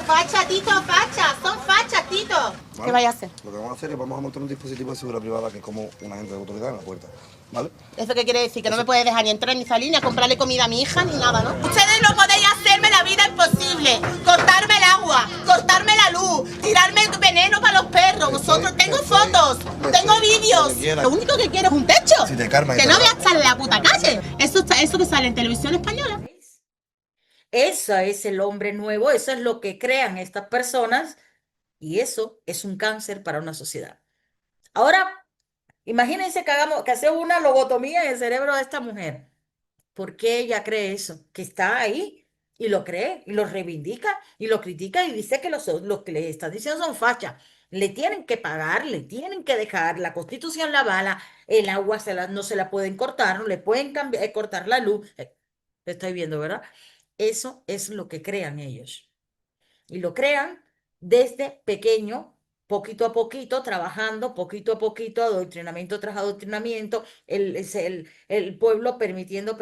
Facha, Tito, facha. Son fachas, Tito. Vale. ¿Qué vais a hacer? Lo que vamos a hacer es vamos a montar un dispositivo de seguridad privada que es como un agente de autoridad en la puerta. ¿Vale? ¿Eso qué quiere decir? Que no me puede dejar ni entrar ni salir, ni a comprarle comida a mi hija, ni nada, ¿no? Ustedes no podéis hacerme la vida imposible. Cortarme el agua, cortarme la luz, tirarme veneno para los perros. Vosotros, tengo fotos, tengo vídeos. Lo único que quiero es un techo. Si te calmas, que no voy a estar en la puta calle. Eso que sale en televisión española. Eso es el hombre nuevo, eso es lo que crean estas personas y eso es un cáncer para una sociedad. Ahora, imagínense que hacemos una lobotomía en el cerebro de esta mujer. ¿Por qué ella cree eso? Que está ahí y lo cree y lo reivindica y lo critica y dice que los que le están diciendo son fachas. Le tienen que pagar, le tienen que dejar, la Constitución la avala, el agua no se la pueden cortar, no le pueden cortar la luz. Estoy viendo, ¿verdad? Eso es lo que crean ellos. Y lo crean desde pequeño, poquito a poquito, trabajando, poquito a poquito, adoctrinamiento tras adoctrinamiento, el pueblo permitiendo,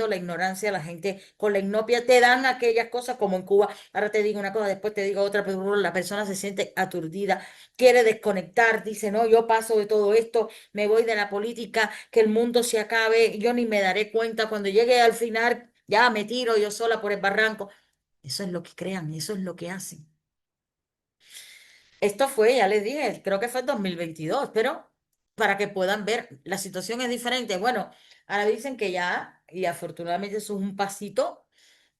la ignorancia, la gente con la inopia, te dan aquellas cosas como en Cuba, ahora te digo una cosa, después te digo otra, pero la persona se siente aturdida, quiere desconectar, dice, no, yo paso de todo esto, me voy de la política, que el mundo se acabe, yo ni me daré cuenta, cuando llegue al final, ya me tiro yo sola por el barranco. Eso es lo que crean, eso es lo que hacen. Esto fue, ya les dije, creo que fue en 2022, pero para que puedan ver, la situación es diferente. Bueno, ahora dicen que ya, y afortunadamente eso es un pasito,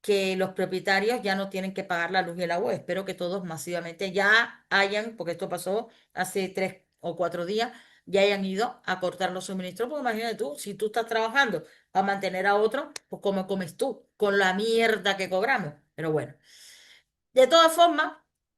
que los propietarios ya no tienen que pagar la luz y el agua. Espero que todos masivamente ya hayan, porque esto pasó hace 3 o 4 días, ya hayan ido a cortar los suministros, porque imagínate tú, si tú estás trabajando a mantener a otro, pues ¿cómo comes tú? Con la mierda que cobramos. Pero bueno. De todas formas,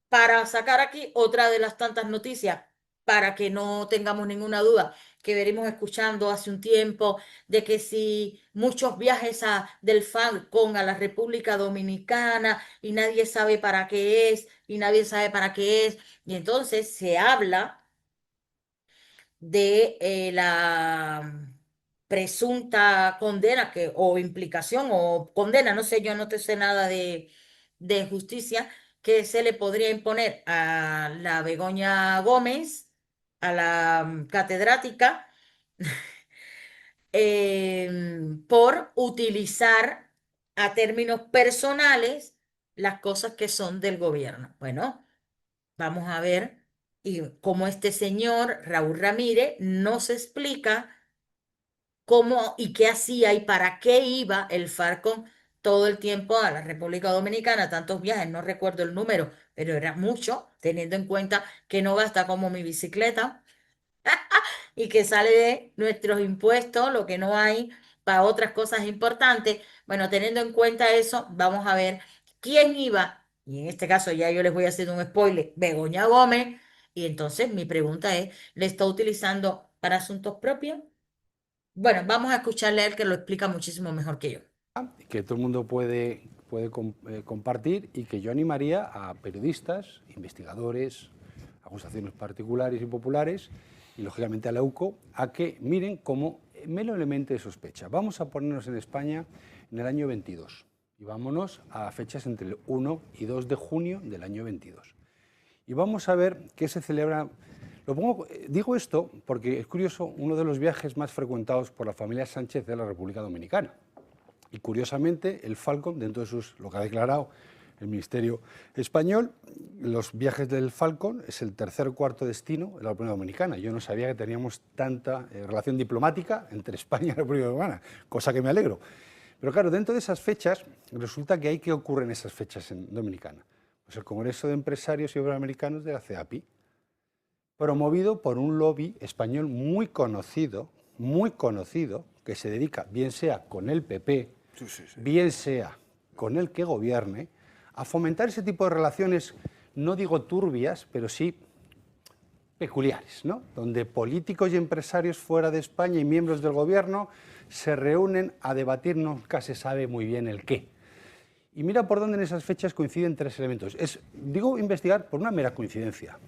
para sacar aquí otra de las tantas noticias, para que no tengamos ninguna duda, que venimos escuchando hace un tiempo, de que si muchos viajes del Falcon a la República Dominicana y nadie sabe para qué es, y nadie sabe para qué es, y entonces se habla de la presunta condena o implicación o condena, no sé, yo no te sé nada de justicia que se le podría imponer a la Begoña Gómez, a la catedrática, por utilizar a términos personales las cosas que son del gobierno. Bueno, vamos a ver y cómo este señor Raúl Ramírez nos explica cómo y qué hacía y para qué iba el Falcon todo el tiempo a la República Dominicana, tantos viajes, no recuerdo el número, pero era mucho, teniendo en cuenta que no gasta como mi bicicleta y que sale de nuestros impuestos, lo que no hay para otras cosas importantes. Bueno, teniendo en cuenta eso, vamos a ver quién iba, y en este caso ya yo les voy a hacer un spoiler, Begoña Gómez, y entonces mi pregunta es, ¿le está utilizando para asuntos propios? Bueno, vamos a escucharle a él que lo explica muchísimo mejor que yo. Que todo el mundo puede compartir y que yo animaría a periodistas, investigadores, acusaciones particulares y populares y lógicamente a la UCO a que miren como mero elemento de sospecha. Vamos a ponernos en España en el año 22 y vámonos a fechas entre el 1 y 2 de junio del año 22. Y vamos a ver qué se celebra. Digo esto porque es curioso, uno de los viajes más frecuentados por la familia Sánchez de la República Dominicana. Y curiosamente, el Falcon, dentro de lo que ha declarado el Ministerio español, los viajes del Falcon es el tercer o cuarto destino de la República Dominicana. Yo no sabía que teníamos tanta relación diplomática entre España y la República Dominicana, cosa que me alegro. Pero claro, dentro de esas fechas, resulta que hay que ocurre en esas fechas en Dominicana. Pues el Congreso de Empresarios Iberoamericanos de la CEAPI, promovido por un lobby español muy conocido, que se dedica, bien sea con el PP, bien sea con el que gobierne, a fomentar ese tipo de relaciones, no digo turbias, pero sí peculiares, ¿no? Donde políticos y empresarios fuera de España y miembros del gobierno se reúnen a debatir, nunca se sabe muy bien el qué. Y mira por dónde en esas fechas coinciden tres elementos. Digo investigar por una mera coincidencia.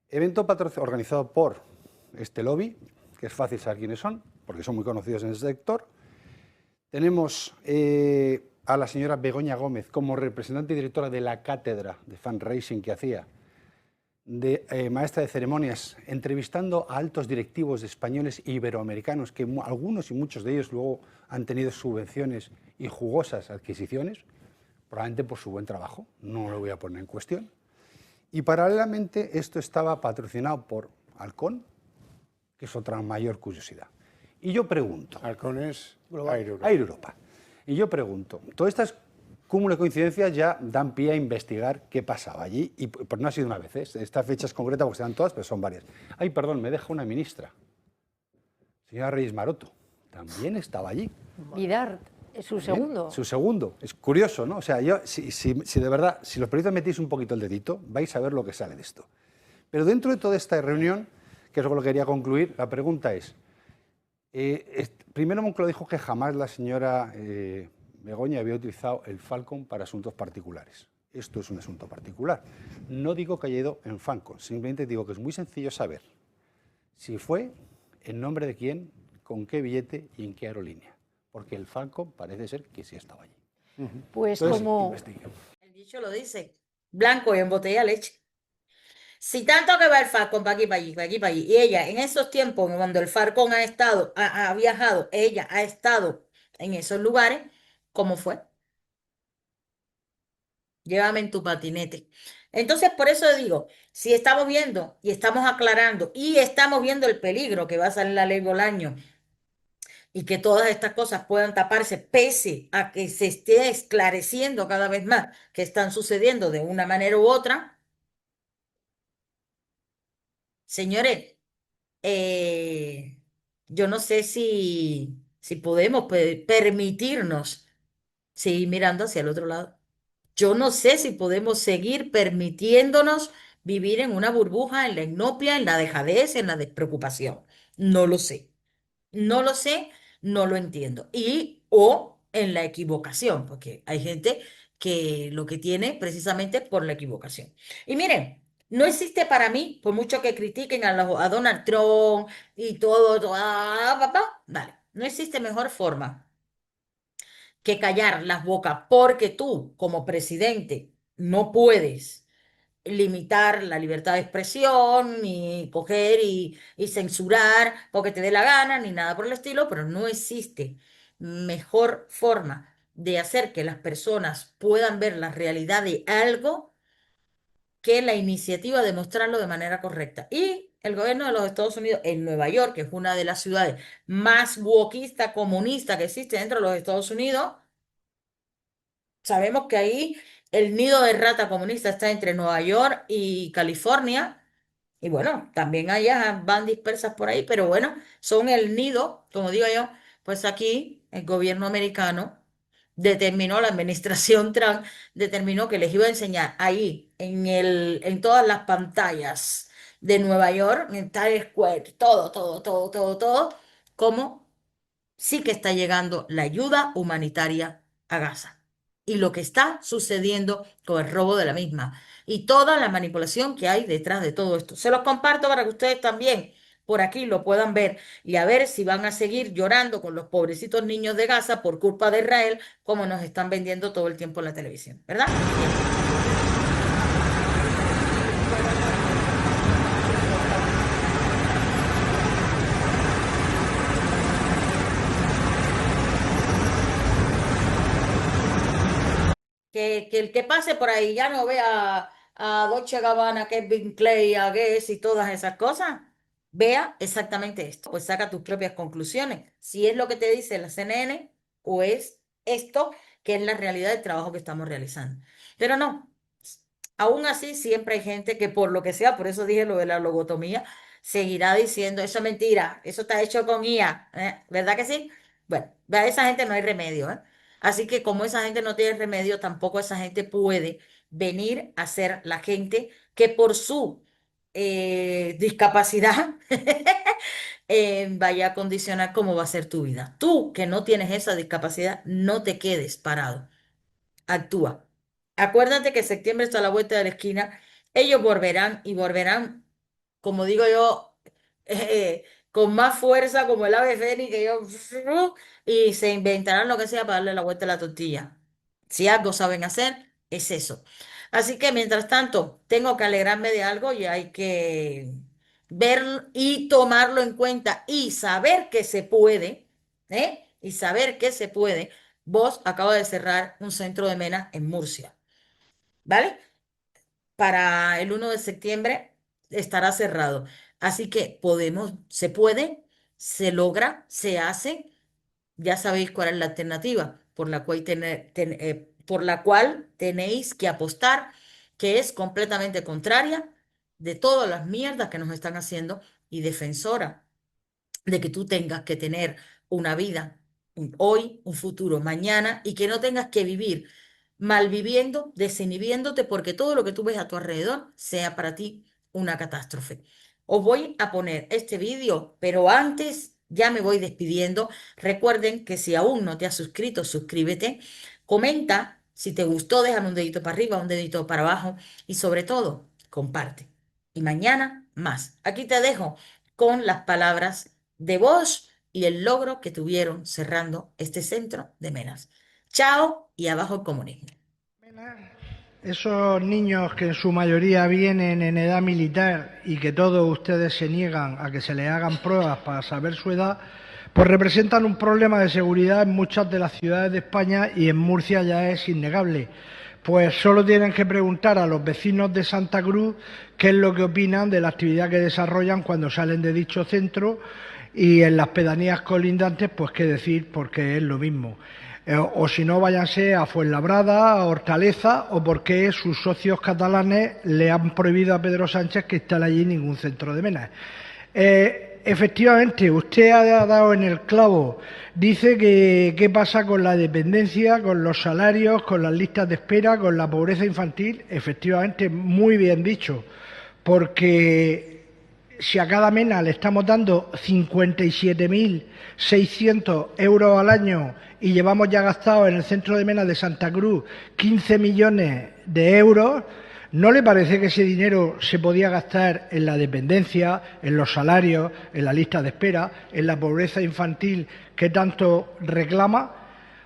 Evento organizado por este lobby, que es fácil saber quiénes son, porque son muy conocidos en ese sector. Tenemos a la señora Begoña Gómez como representante y directora de la cátedra de fundraising que hacía, de maestra de ceremonias, entrevistando a altos directivos españoles e iberoamericanos, que algunos y muchos de ellos luego han tenido subvenciones y jugosas adquisiciones, probablemente por su buen trabajo, no lo voy a poner en cuestión. Y paralelamente esto estaba patrocinado por Halcón, que es otra mayor curiosidad. Y yo pregunto... Halcón es Air Europa. Y yo pregunto, todas estas cúmulo de coincidencias ya dan pie a investigar qué pasaba allí, y pues no ha sido una vez, ¿eh? Esta fecha es concreta porque se dan todas, pero son varias. Ay, perdón, me deja una ministra, señora Reyes Maroto, también estaba allí. Vidart, es su segundo. Su segundo. Es curioso, ¿no? O sea, yo, si de verdad, si los periodistas metéis un poquito el dedito, vais a ver lo que sale de esto. Pero dentro de toda esta reunión, que es lo que quería concluir, la pregunta es, primero Moncloa dijo que jamás la señora Begoña había utilizado el Falcon para asuntos particulares. Esto es un asunto particular. No digo que haya ido en Falcon, simplemente digo que es muy sencillo saber si fue, en nombre de quién, con qué billete y en qué aerolínea. Porque el Falcon parece ser que sí estaba allí. Pues Entonces, como... investiguen. El dicho lo dice, blanco y en botella de leche. Si tanto que va el Falcon para aquí, para allí, para aquí, para allí, y ella en esos tiempos, cuando el Falcon ha estado, ha viajado, ella ha estado en esos lugares, ¿cómo fue? Llévame en tu patinete. Entonces, por eso digo, si estamos viendo y estamos aclarando y estamos viendo el peligro que va a salir la ley Bolaño y que todas estas cosas puedan taparse pese a que se esté esclareciendo cada vez más que están sucediendo de una manera u otra, señores, eh, yo no sé si podemos permitirnos seguir mirando hacia el otro lado. Yo no sé si podemos seguir permitiéndonos vivir en una burbuja, en la inopia, en la dejadez, en la despreocupación. No lo sé. No lo sé, no lo entiendo. Y o en la equivocación, porque hay gente que lo que tiene precisamente por la equivocación. Y miren, no existe para mí, por mucho que critiquen a Donald Trump y todo, papá, vale, no existe mejor forma que callar las bocas porque tú, como presidente, no puedes limitar la libertad de expresión, ni coger y censurar porque te dé la gana, ni nada por el estilo, pero no existe mejor forma de hacer que las personas puedan ver la realidad de algo que la iniciativa de mostrarlo de manera correcta. Y el gobierno de los Estados Unidos en Nueva York, que es una de las ciudades más wokista, comunista que existe dentro de los Estados Unidos, sabemos que ahí el nido de rata comunista está entre Nueva York y California. Y bueno, también allá van dispersas por ahí, pero bueno, son el nido, como digo yo, pues aquí el gobierno americano determinó, la administración Trump determinó que les iba a enseñar ahí, en todas las pantallas de Nueva York, en Times Square, todo, cómo sí que está llegando la ayuda humanitaria a Gaza y lo que está sucediendo con el robo de la misma y toda la manipulación que hay detrás de todo esto. Se los comparto para que ustedes también por aquí lo puedan ver y a ver si van a seguir llorando con los pobrecitos niños de Gaza por culpa de Israel, como nos están vendiendo todo el tiempo en la televisión, ¿verdad? Que el que pase por ahí ya no vea a Dolce Gabbana, Kevin Clay, a Guess y todas esas cosas, vea exactamente esto. Pues saca tus propias conclusiones. Si es lo que te dice la CNN o es esto que es la realidad del trabajo que estamos realizando. Pero no, aún así siempre hay gente que por lo que sea, por eso dije lo de la lobotomía, seguirá diciendo, eso es mentira, eso está hecho con IA, ¿verdad que sí? Bueno, a esa gente no hay remedio, ¿eh? Así que como esa gente no tiene remedio, tampoco esa gente puede venir a ser la gente que por su discapacidad vaya a condicionar cómo va a ser tu vida. Tú que no tienes esa discapacidad, no te quedes parado. Actúa. Acuérdate que septiembre está a la vuelta de la esquina. Ellos volverán y volverán, como digo yo, con más fuerza, como el ave fénix, que yo, y se inventarán lo que sea para darle la vuelta a la tortilla. Si algo saben hacer, es eso. Así que mientras tanto, tengo que alegrarme de algo y hay que ver y tomarlo en cuenta y saber que se puede, ¿eh? Y saber que se puede. Vos acaba de cerrar un centro de MENA en Murcia, ¿vale? Para el 1 de septiembre estará cerrado. Así que podemos, se puede, se logra, se hace. Ya sabéis cuál es la alternativa por la cual tenéis que apostar, que es completamente contraria de todas las mierdas que nos están haciendo y defensora de que tú tengas que tener una vida hoy, un futuro mañana y que no tengas que vivir malviviendo, desinhibiéndote porque todo lo que tú ves a tu alrededor sea para ti una catástrofe. Os voy a poner este vídeo, pero antes ya me voy despidiendo. Recuerden que si aún no te has suscrito, suscríbete, comenta Si te gustó, déjame un dedito para arriba, un dedito para abajo y sobre todo, comparte. Y mañana más. Aquí te dejo con las palabras de Bosch y el logro que tuvieron cerrando este centro de Menas. Chao y abajo el comunismo. Esos niños que en su mayoría vienen en edad militar y que todos ustedes se niegan a que se les hagan pruebas para saber su edad, pues representan un problema de seguridad en muchas de las ciudades de España y en Murcia ya es innegable. Pues solo tienen que preguntar a los vecinos de Santa Cruz qué es lo que opinan de la actividad que desarrollan cuando salen de dicho centro, y en las pedanías colindantes pues qué decir, porque es lo mismo. O si no, váyanse a Fuenlabrada, a Hortaleza, o porque sus socios catalanes le han prohibido a Pedro Sánchez que instale allí ningún centro de Menas. Efectivamente, usted ha dado en el clavo. Dice que qué pasa con la dependencia, con los salarios, con las listas de espera, con la pobreza infantil. Efectivamente, muy bien dicho, porque si a cada Mena le estamos dando 57.600 euros al año y llevamos ya gastado en el centro de Mena de Santa Cruz 15 millones de euros, ¿no le parece que ese dinero se podía gastar en la dependencia, en los salarios, en la lista de espera, en la pobreza infantil que tanto reclama?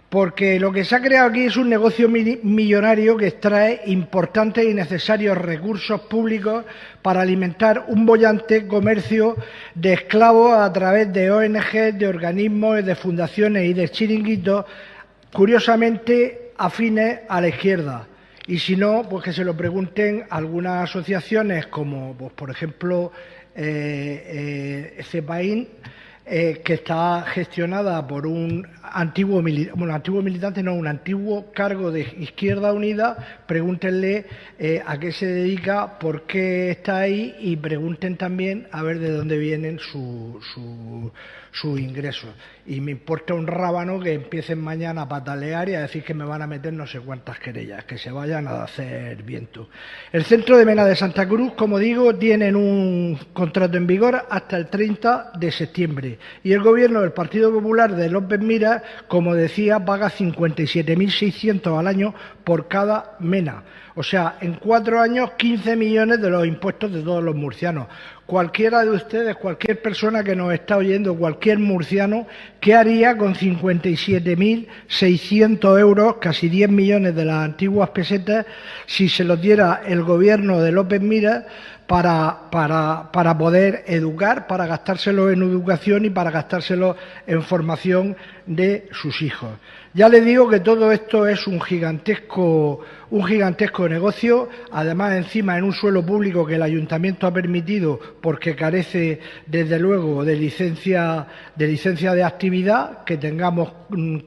Porque lo que se ha creado aquí es un negocio millonario que extrae importantes y necesarios recursos públicos para alimentar un boyante comercio de esclavos a través de ONG, de organismos, de fundaciones y de chiringuitos, curiosamente afines a la izquierda. Y si no, pues que se lo pregunten algunas asociaciones como, pues, por ejemplo, CEPAIN, que está gestionada por un antiguo militante, no, un antiguo cargo de Izquierda Unida. Pregúntenle a qué se dedica, por qué está ahí, y pregunten también a ver de dónde vienen sus ingresos. Y me importa un rábano que empiecen mañana a patalear y a decir que me van a meter no sé cuántas querellas, que se vayan a hacer viento. El centro de Mena de Santa Cruz, como digo, tienen un contrato en vigor hasta el 30 de septiembre y el gobierno del Partido Popular de López Miras, como decía, paga 57.600 al año por cada Mena. O sea, en 4 años, 15 millones de los impuestos de todos los murcianos. Cualquiera de ustedes, cualquier persona que nos está oyendo, cualquier murciano, ¿qué haría con 57.600 euros, casi 10 millones de las antiguas pesetas, si se los diera el gobierno de López Miras para poder educar, para gastárselo en educación y para gastárselo en formación de sus hijos? Ya les digo que todo esto es un gigantesco negocio, además encima en un suelo público que el ayuntamiento ha permitido porque carece desde luego de licencia de actividad, que tengamos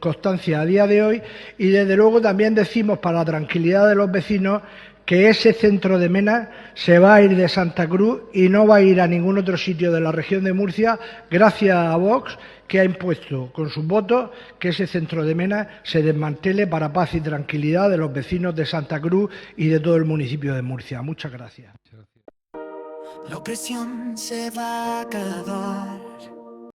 constancia a día de hoy, y desde luego también decimos, para la tranquilidad de los vecinos, que ese centro de Mena se va a ir de Santa Cruz y no va a ir a ningún otro sitio de la región de Murcia, gracias a Vox, que ha impuesto con sus votos que ese centro de Mena se desmantele para paz y tranquilidad de los vecinos de Santa Cruz y de todo el municipio de Murcia. Muchas gracias. La opresión se va a acabar.